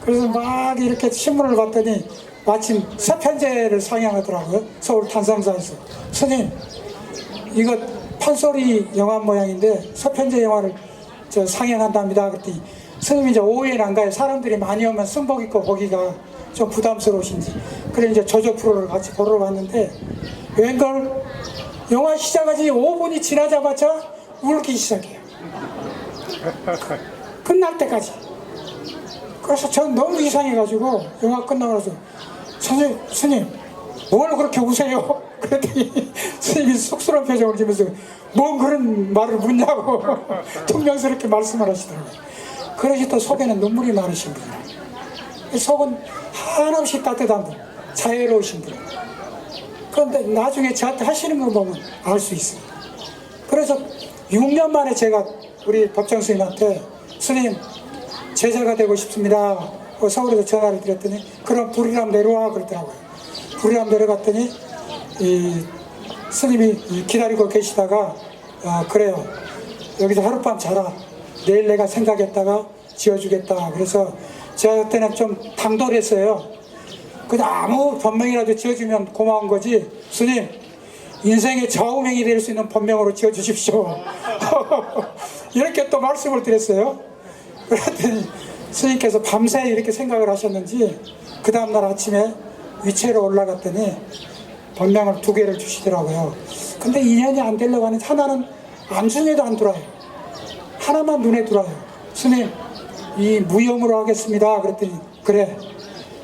그래서 막 이렇게 신문을 봤더니 마침 서편제를 상영하더라고요. 서울 탄성사에서. 스님, 이거 판소리 영화 모양인데 서편제 영화를 상영한답니다. 그랬더니 스님이 이제 오해는 안 가요. 사람들이 많이 오면 승복 입고 보기가 좀 부담스러우신지. 그래 이제 조조 프로를 같이 보러 왔는데, 웬걸 영화 시작하지 5분이 지나자마자 울기 시작해요. 끝날 때까지. 그래서 전 너무 이상해가지고 영화 끝나고 나서 스님 뭘 그렇게 우세요? 그랬더니 스님이 쑥스러운 표정을 지면서 뭔 그런 말을 묻냐고 퉁명스럽게 말씀을 하시더라고요. 그러시 또 속에는 눈물이 많으신 분이에요. 속은 한없이 따뜻한 분, 자애로우신 분. 그런데 나중에 저한테 하시는 거 보면 알 수 있어요. 그래서 6년 만에 제가 우리 법정 스님한테 스님 제자가 되고 싶습니다. 서울에서 전화를 드렸더니 그럼 불이람 내려와 그러더라고요. 불이람 내려갔더니 이 스님이 기다리고 계시다가 그래요. 여기서 하룻밤 자라. 내일 내가 생각했다가 지어주겠다. 그래서 제가 그때는 좀 당돌했어요. 그냥 아무 법명이라도 지어주면 고마운 거지. 스님 인생의 좌우명이 될 수 있는 법명으로 지어주십시오. 이렇게 또 말씀을 드렸어요. 그랬더니 스님께서 밤새 이렇게 생각을 하셨는지 그 다음날 아침에 위체로 올라갔더니 법명을 2개를 주시더라고요. 근데 인연이 안 되려고 하는 하나는 암중에도 안 들어와요. 하나만 눈에 들어와요. 스님 이 무염으로 하겠습니다. 그랬더니 그래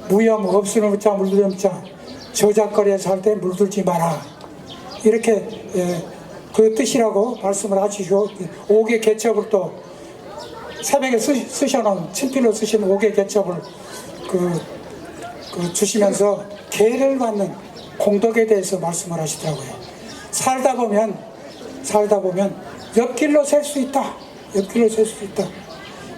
무염 없으는 자 물들는 자 저작거리에서 살 때 물들지 마라. 이렇게 그 뜻이라고 말씀을 하시고 5개 개첩을 또 새벽에 쓰셔놓은 친필로 쓰신 5개 개첩을 주시면서 계를 받는 공덕에 대해서 말씀을 하시더라고요. 살다 보면 옆길로 셀 수 있다. 옆길로 셀 수 있다.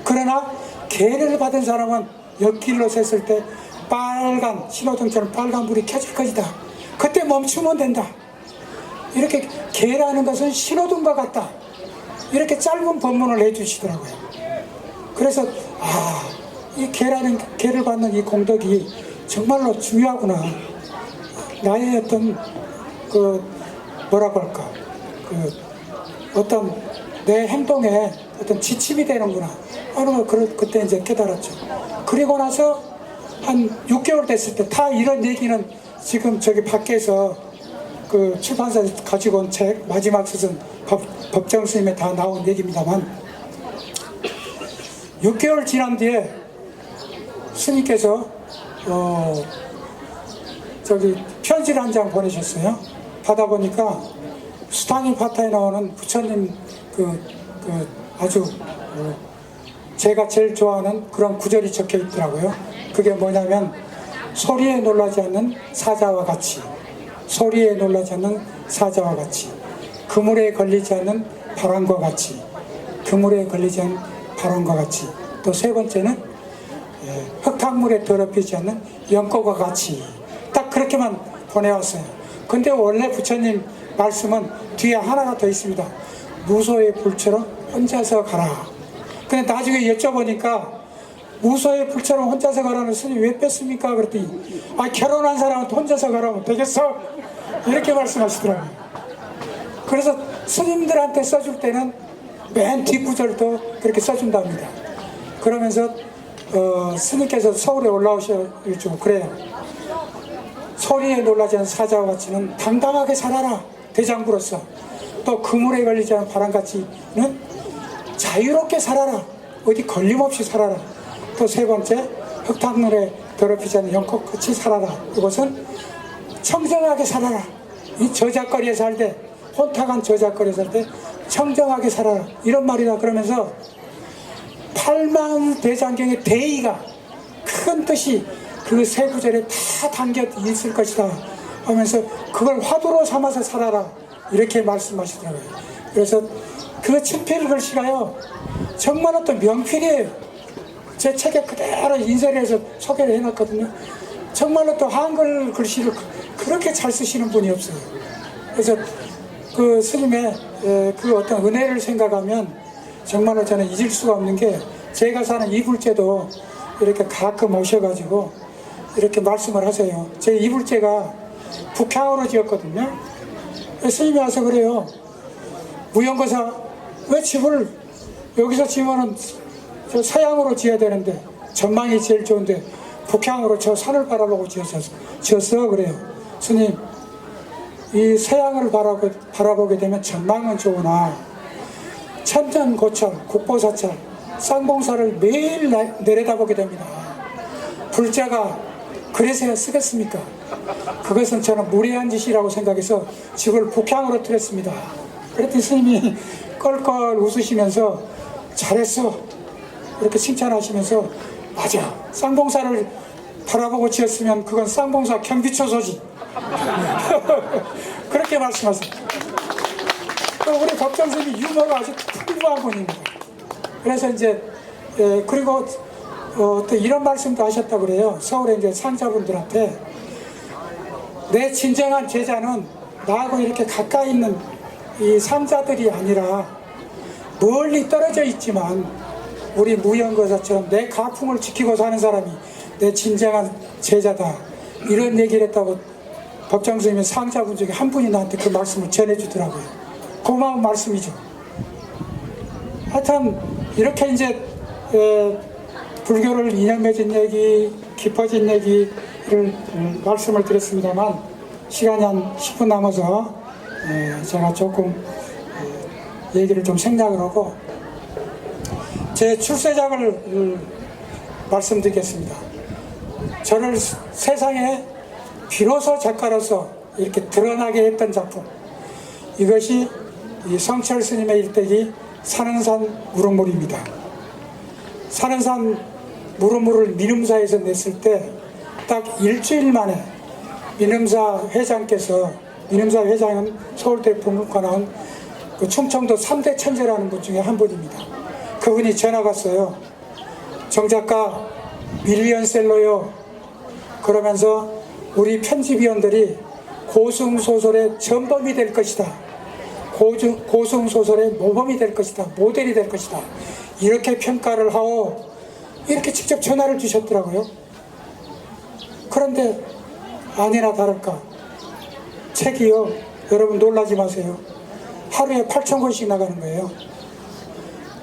그러나 계를 받은 사람은 옆길로 샜을 때 빨간 신호등처럼 빨간 불이 켜질 것이다. 그때 멈추면 된다. 이렇게 계라는 것은 신호등과 같다. 이렇게 짧은 법문을 해주시더라고요. 그래서 이 계를 받는 이 공덕이 정말로 중요하구나. 나의 어떤 뭐라고 할까 어떤 내 행동에 어떤 지침이 되는구나 하는 걸 그때 이제 깨달았죠. 그리고 나서 한 6개월 됐을 때 다 이런 얘기는 지금 저기 밖에서 그 출판사에서 가지고 온 책 마지막 서신 법정 스님에 다 나온 얘기입니다만 6개월 지난 뒤에 스님께서 저기 편지를 한 장 보내셨어요. 받아보니까 수타님 파타에 나오는 부처님 아주 제가 제일 좋아하는 그런 구절이 적혀 있더라고요. 그게 뭐냐면 소리에 놀라지 않는 사자와 같이, 소리에 놀라지 않는 사자와 같이, 그물에 걸리지 않는 바람과 같이, 그물에 걸리지 않는 바람과 같이, 또 세 번째는 흙탕물에 더럽히지 않는 연꽃과 같이. 딱 그렇게만 보내왔어요. 근데 원래 부처님 말씀은 뒤에 하나가 더 있습니다. 무소의 불처럼 혼자서 가라. 근데 나중에 여쭤보니까 무소의 불처럼 혼자서 가라는 스님 왜 뺐습니까? 그랬더니 결혼한 사람은 혼자서 가라면 되겠어? 이렇게 말씀하시더라고요. 그래서 스님들한테 써줄 때는 맨 뒷구절도 그렇게 써준답니다. 그러면서 스님께서 서울에 올라오셔가지고 그래요. 소리에 놀라지 않은 사자와 같이는 당당하게 살아라. 대장부로서. 또 그물에 걸리지 않은 바람같이는 자유롭게 살아라. 어디 걸림없이 살아라. 또 세 번째 흙탕물에 더럽히지 않는 연꽃같이 살아라. 이것은 청정하게 살아라. 이 저작거리에 살 때 혼탁한 저작거리에 살 때 청정하게 살아라. 이런 말이다. 그러면서 팔만대장경의 대의가 큰 뜻이 그 세 구절에 다 담겨 있을 것이다 하면서 그걸 화두로 삼아서 살아라 이렇게 말씀하시더라고요. 그래서 그 친필 글씨가요 정말 또 명필이에요. 제 책에 그대로 인쇄를 해서 소개를 해놨거든요. 정말로 또 한글 글씨를 그렇게 잘 쓰시는 분이 없어요. 그래서 그 스님의 그 어떤 은혜를 생각하면 정말로 저는 잊을 수가 없는 게 제가 사는 이불제도 이렇게 가끔 오셔가지고 이렇게 말씀을 하세요. 제 이불제가 북향으로 지었거든요. 스님이 와서 그래요. 무용거사 왜 집을 여기서 지으면은 저 서양으로 지어야 되는데 전망이 제일 좋은데 북향으로 저 산을 바라보고 지었어 그래요. 스님 이 서양을 바라보게 되면 전망은 좋으나 천전고철, 국보사철, 쌍봉사를 매일 내려다보게 됩니다. 불자가 그래서야 쓰겠습니까? 그것은 저는 무례한 짓이라고 생각해서 집을 북향으로 틀었습니다. 그랬더니 스님이 껄껄 웃으시면서 잘했어 이렇게 칭찬하시면서 맞아, 쌍봉사를 바라보고 지었으면 그건 쌍봉사 경비초소지. 그렇게 말씀하세요. 또 우리 법정 스님이 유머가 아주 풍부한 분입니다. 그래서 이제 그리고 또 이런 말씀도 하셨다고 그래요. 서울에 이제 상자분들한테 내 진정한 제자는 나하고 이렇게 가까이 있는 이 상자들이 아니라 멀리 떨어져 있지만 우리 무연거사처럼 내 가풍을 지키고 사는 사람이 내 진정한 제자다, 이런 얘기를 했다고 법정 스님의 상자분 중에 한 분이 나한테 그 말씀을 전해주더라고요. 고마운 말씀이죠. 하여튼 이렇게 이제 불교를 인연 맺은 얘기, 깊어진 얘기를 말씀을 드렸습니다만 시간이 한 10분 남아서 제가 조금 얘기를 좀 생략을 하고 제 출세작을 말씀드리겠습니다. 저를 세상에 비로소 작가로서 이렇게 드러나게 했던 작품, 이것이 이 성철 스님의 일대기 산은산 무릉물입니다. 산은산 무릉물을 민음사에서 냈을 때 딱 일주일 만에 민음사 회장께서, 민음사 회장은 서울대 본문과 나온 그 충청도 3대 천재라는 분 중에 한 분입니다. 그분이 전화가 왔어요. 정 작가 밀리언셀러요. 그러면서 우리 편집위원들이 고승소설의 전범이 될 것이다, 고승소설의 모범이 될 것이다, 모델이 될 것이다, 이렇게 평가를 하고 이렇게 직접 전화를 주셨더라고요. 그런데 아니나 다를까 책이요, 여러분 놀라지 마세요, 하루에 8,000권씩 나가는 거예요.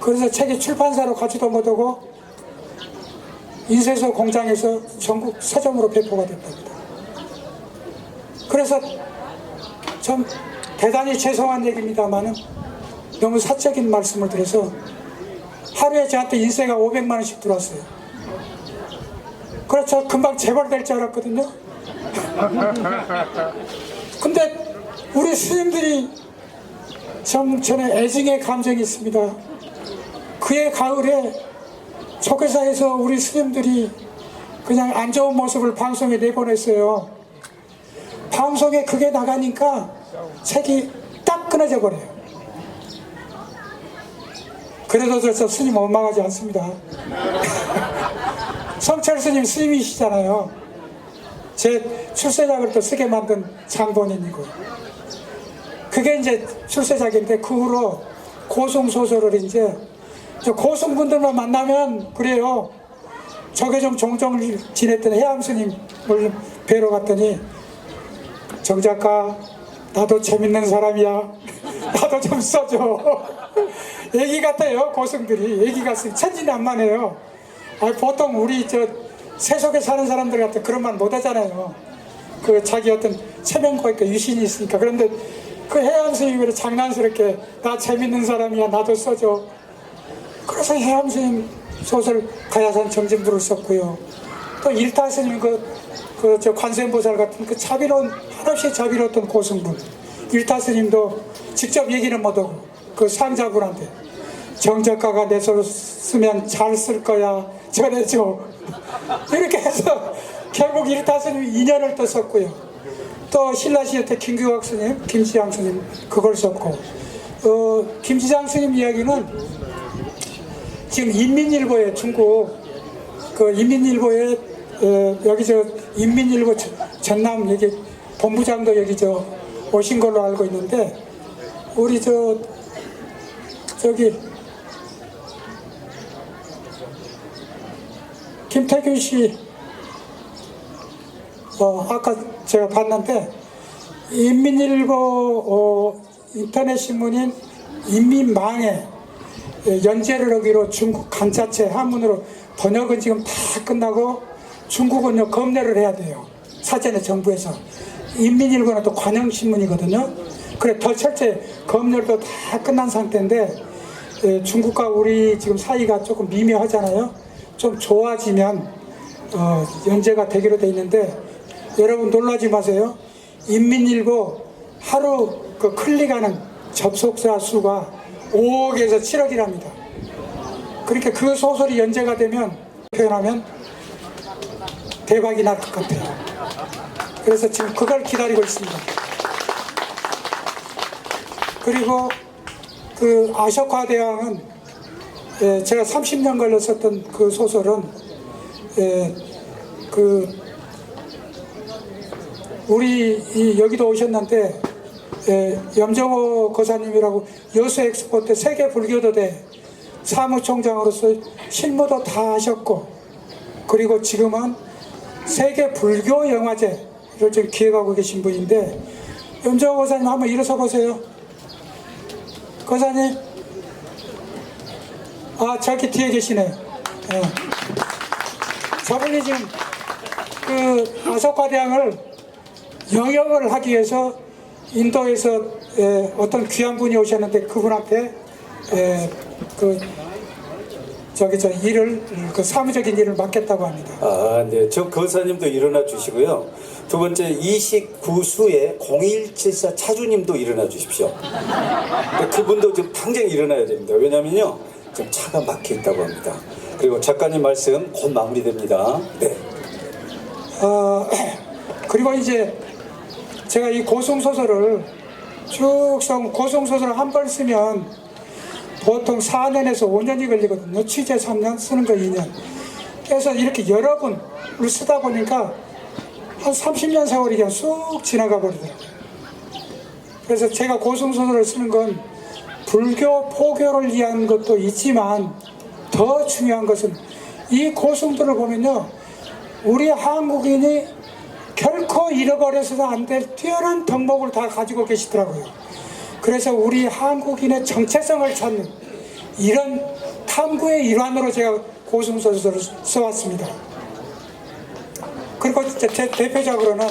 그래서 책이 출판사로 가지도 못하고 인쇄소 공장에서 전국 서점으로 배포가 됐답니다. 그래서 참 대단히 죄송한 얘기입니다만은 너무 사적인 말씀을 드려서 하루에 저한테 인쇄가 500만 원씩 들어왔어요. 그래서 금방 재발될 줄 알았거든요. 근데 우리 스님들이 참 전에 애증의 감정이 있습니다. 그의 가을에 조계사에서 우리 스님들이 그냥 안 좋은 모습을 방송에 내보냈어요. 방송에 그게 나가니까 책이 딱 끊어져 버려요. 그래도 저 스님 원망하지 않습니다. 성철 스님 스님이시잖아요. 제 출세작을 또 쓰게 만든 장본인이고, 그게 이제 출세작인데 그 후로 고승소설을 이제 고승분들만 만나면 그래요. 저게 좀 종종 지냈던 해암 스님을 뵈러 갔더니 정 작가 나도 재밌는 사람이야. 나도 좀 써줘. 얘기 같아요. 고승들이 얘기 같아요. 천진난만해요. 보통 우리 세속에 사는 사람들 같은 그런 말 못하잖아요. 그 자기 어떤 체면과 있고 유신이 있으니까. 그런데 그 해암 스님이 장난스럽게 나 재밌는 사람이야. 나도 써줘. 그래서 해암 스님 소설 가야산 정진부를 썼고요. 또 일타 스님 저 관세음보살 같은 그 자비로운, 한없이 자비로웠던 고승분 일타 스님도 직접 얘기는 못하고 그 상자분한테 정 작가가 내 소설 쓰면 잘 쓸 거야, 전해줘. 이렇게 해서 결국 일타 스님이 인연을 또 썼고요. 또 신라시대 때 김규학 스님, 김지장 스님 그걸 썼고, 김지장 스님 이야기는 지금 인민일보에, 중국 그 인민일보에 여기 인민일보 전남 여기 본부장도 여기 오신 걸로 알고 있는데, 우리 저기 김태균 씨 아까 제가 봤는데 인민일보 인터넷 신문인 인민망에 연재를 하기로 중국 간자체 한문으로 번역은 지금 다 끝나고 중국은요 검열을 해야 돼요. 사전에 정부에서 인민일보는 또 관영신문이거든요. 그래 더 철저히 검열도 다 끝난 상태인데 중국과 우리 지금 사이가 조금 미묘하잖아요. 좀 좋아지면 연재가 되기로 돼 있는데 여러분 놀라지 마세요. 인민일보 하루 그 클릭하는 접속자 수가 5억에서 7억이랍니다. 그러니까 그 소설이 연재가 되면 표현하면 대박이 날 것 같아요. 그래서 지금 그걸 기다리고 있습니다. 그리고 그 아쇼카 대왕은 제가 30년 걸렸었던 그 소설은 그 우리 여기도 오셨는데 염정호 거사님이라고 여수 엑스포 때 세계 불교도대 사무총장으로서 실무도 다 하셨고 그리고 지금은 세계 불교 영화제를 지금 기획하고 계신 분인데 염정호 거사님 한번 일어서 보세요. 거사님, 저기 뒤에 계시네요. 저분이 지금 그 아소카 대왕을 영역을 하기 위해서 인도에서 어떤 귀한 분이 오셨는데 그분한테 일을 그 사무적인 일을 맡겠다고 합니다. 네. 저 거사님도 일어나 주시고요. 두 번째 29수의 0174 차주님도 일어나 주십시오. 그분도 좀 당장 일어나야 됩니다. 왜냐면요. 좀 차가 막혀 있다고 합니다. 그리고 작가님 말씀 곧 마무리됩니다. 네. 그리고 이제 제가 이 고성소설을 쭉 고성소설을 한 번 쓰면 보통 4년에서 5년이 걸리거든요. 취재 3년, 쓰는 거 2년. 그래서 이렇게 여러 번을 쓰다 보니까 한 30년 세월이 그냥 쑥 지나가 버리더라고요. 그래서 제가 고성소설을 쓰는 건 불교, 포교를 위한 것도 있지만 더 중요한 것은 이 고성들을 보면요. 우리 한국인이 결코 잃어버려서도 안 될 뛰어난 덕목을 다 가지고 계시더라고요. 그래서 우리 한국인의 정체성을 찾는 이런 탐구의 일환으로 제가 고성소설을 써왔습니다. 그리고 대표적으로는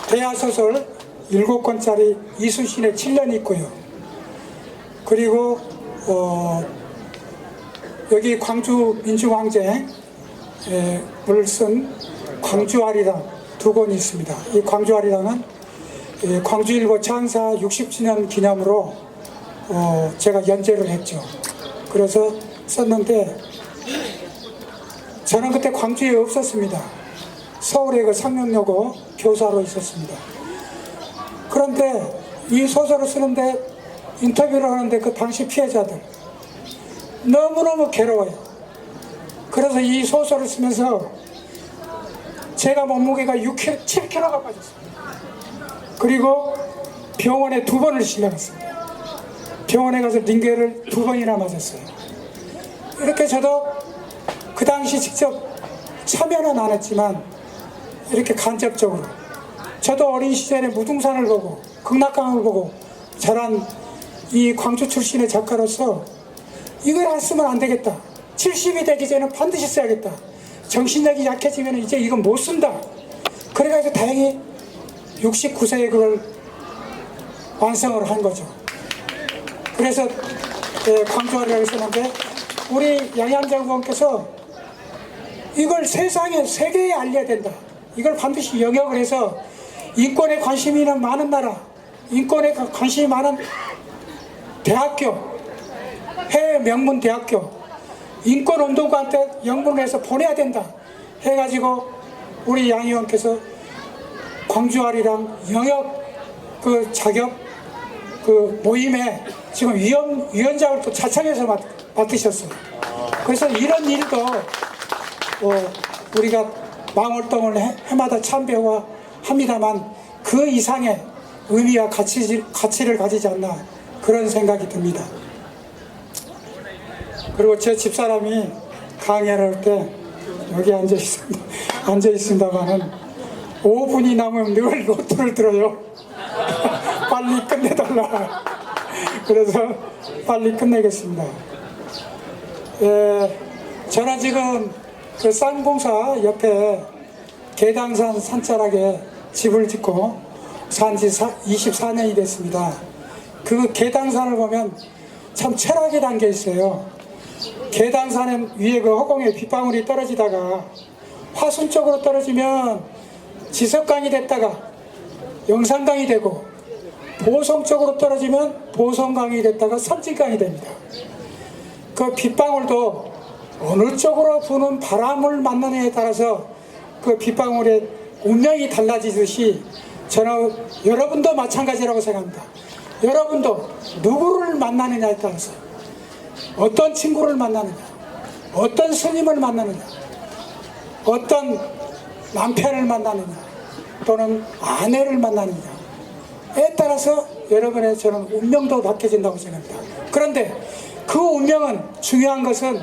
대하소설 7권짜리 이순신의 7년이 있고요. 그리고 여기 광주 민주항쟁을 쓴 광주아리랑 2권이 있습니다. 이 광주아리랑은 광주일보 창사 60주년 기념으로 제가 연재를 했죠. 그래서 썼는데 저는 그때 광주에 없었습니다. 서울에 그 상명여고 교사로 있었습니다. 그런데 이 소설을 쓰는데 인터뷰를 하는데 그 당시 피해자들 너무너무 괴로워요. 그래서 이 소설을 쓰면서 제가 몸무게가 7kg가 빠졌습니다. 그리고 병원에 2번을 실려갔습니다. 병원에 가서 링겔을 2번이나 맞았어요. 이렇게 저도 그 당시 직접 참여는 안 했지만 이렇게 간접적으로 저도 어린 시절에 무등산을 보고 극락강을 보고 자란 이 광주 출신의 작가로서 이걸 안 쓰면 안 되겠다. 70이 되기 전에 반드시 써야겠다. 정신력이 약해지면 이제 이건 못 쓴다. 그래가지고 다행히 69세에 그걸 완성을 한 거죠. 그래서 광주아리랑을 쓰는데 우리 양양장 의원께서 이걸 세계에 알려야 된다. 이걸 반드시 영역을 해서 인권에 관심이 있는 많은 나라, 인권에 관심이 많은 대학교, 해외 명문 대학교, 인권운동가한테 영문을 해서 보내야 된다. 해가지고 우리 양 의원께서 광주아리랑 영역 그 자격 그 모임에 지금 위원장을 또 자청해서 맡으셨어요. 그래서 이런 일도 우리가 망월동을 해마다 참배와 합니다만 그 이상의 의미와 가치를 가지지 않나 그런 생각이 듭니다. 그리고 제 집사람이 강연을 할 때 여기 앉아 있습니다만은 5분이 남으면 늘 노트를 들어요. 빨리 끝내달라. 그래서 빨리 끝내겠습니다. 저는 지금 그 쌍봉사 옆에 계당산 산자락에 집을 짓고 산지 24년이 됐습니다. 그 계당산을 보면 참 철학이 담겨 있어요. 계당산 위에 그 허공에 빗방울이 떨어지다가 화순 쪽으로 떨어지면 지석강이 됐다가 영산강이 되고, 보성 쪽으로 떨어지면 보성강이 됐다가 삼진강이 됩니다. 그 빗방울도 어느 쪽으로 부는 바람을 만나느냐에 따라서 그 빗방울의 운명이 달라지듯이 저는 여러분도 마찬가지라고 생각합니다. 여러분도 누구를 만나느냐에 따라서, 어떤 친구를 만나느냐, 어떤 스님을 만나느냐, 어떤 남편을 만나느냐 또는 아내를 만나느냐에 따라서 여러분의 저는 운명도 바뀌어진다고 생각합니다. 그런데 그 운명은, 중요한 것은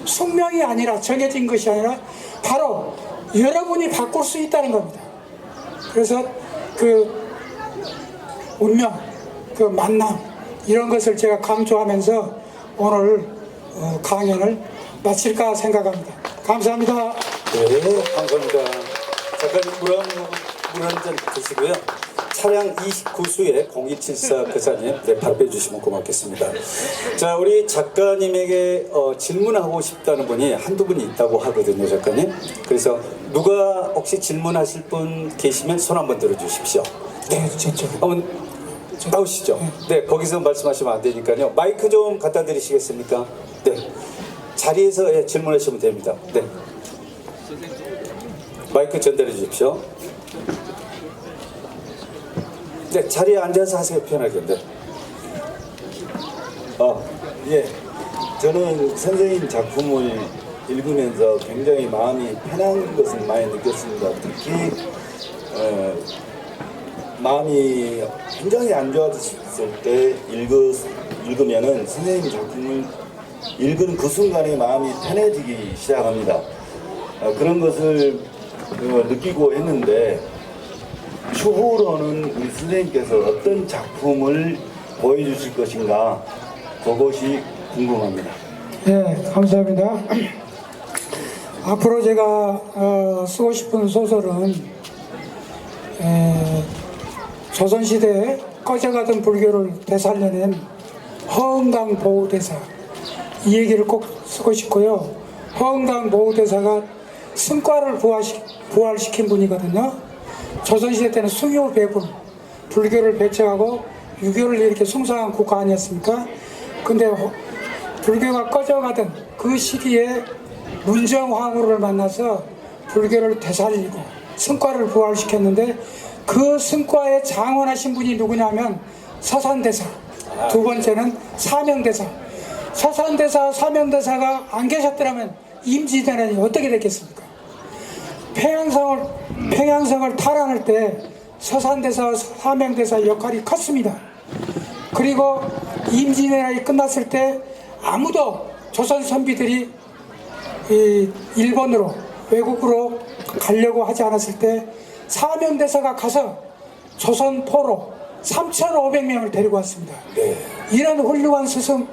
숙명이 아니라, 정해진 것이 아니라 바로 여러분이 바꿀 수 있다는 겁니다. 그래서 그 운명, 그 만남, 이런 것을 제가 강조하면서 오늘 강연을 마칠까 생각합니다. 감사합니다. 네, 감사합니다. 작가님 물 한 잔 드시고요. 차량 29수에 0174 교사님, 네, 발표해 주시면 고맙겠습니다. 자, 우리 작가님에게 질문하고 싶다는 분이 한두 분 있다고 하거든요, 작가님. 그래서 누가 혹시 질문하실 분 계시면 손 한번 들어주십시오. 네, 저쪽. 한번 나오시죠. 네, 거기서 말씀하시면 안 되니까요. 마이크 좀 갖다 드리시겠습니까? 네, 자리에서 예, 질문하시면 됩니다. 네, 마이크 전달해 주십시오. 네, 자리에 앉아서 하세요, 편하게. 네. 예. 저는 선생님 작품을 읽으면서 굉장히 마음이 편한 것을 많이 느꼈습니다. 특히 마음이 굉장히 안 좋았을 때 읽으면은 선생님 작품을 읽은 그 순간에 마음이 편해지기 시작합니다. 그런 것을 느끼고 했는데, 추후로는 우리 선생님께서 어떤 작품을 보여주실 것인가, 그것이 궁금합니다. 네, 감사합니다. 앞으로 제가 쓰고 싶은 소설은 조선시대에 꺼져가던 불교를 되살려낸 허응당 보호대사, 이 얘기를 꼭 쓰고 싶고요. 허응당 보호대사가 승과를 부활시킨 분이거든요. 조선시대 때는 숭유배분, 불교를 배척하고 유교를 이렇게 숭상한 국가 아니었습니까? 근데 불교가 꺼져가던 그 시기에 문정황후를 만나서 불교를 되살리고 승과를 부활시켰는데, 그 승과에 장원하신 분이 누구냐면 서산대사, 두 번째는 사명대사. 서산대사, 사명대사가 안 계셨더라면 임진왜란이 어떻게 됐겠습니까? 평양성을 탈환할 때 서산대사와 사명대사의 역할이 컸습니다. 그리고 임진왜란이 끝났을 때 아무도 조선 선비들이 일본으로, 외국으로 가려고 하지 않았을 때 사명대사가 가서 조선 포로 3,500명을 데리고 왔습니다. 이런 훌륭한 스승을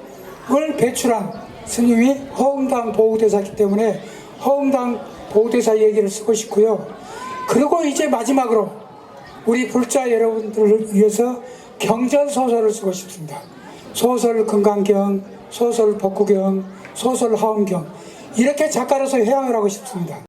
배출한 스님이 허응당 보호대사이기 때문에 허응당 보호대사 얘기를 쓰고 싶고요. 그리고 이제 마지막으로 우리 불자 여러분들을 위해서 경전소설을 쓰고 싶습니다. 소설 금강경, 소설 법구경, 소설 하엄경, 이렇게 작가로서 회양을 하고 싶습니다.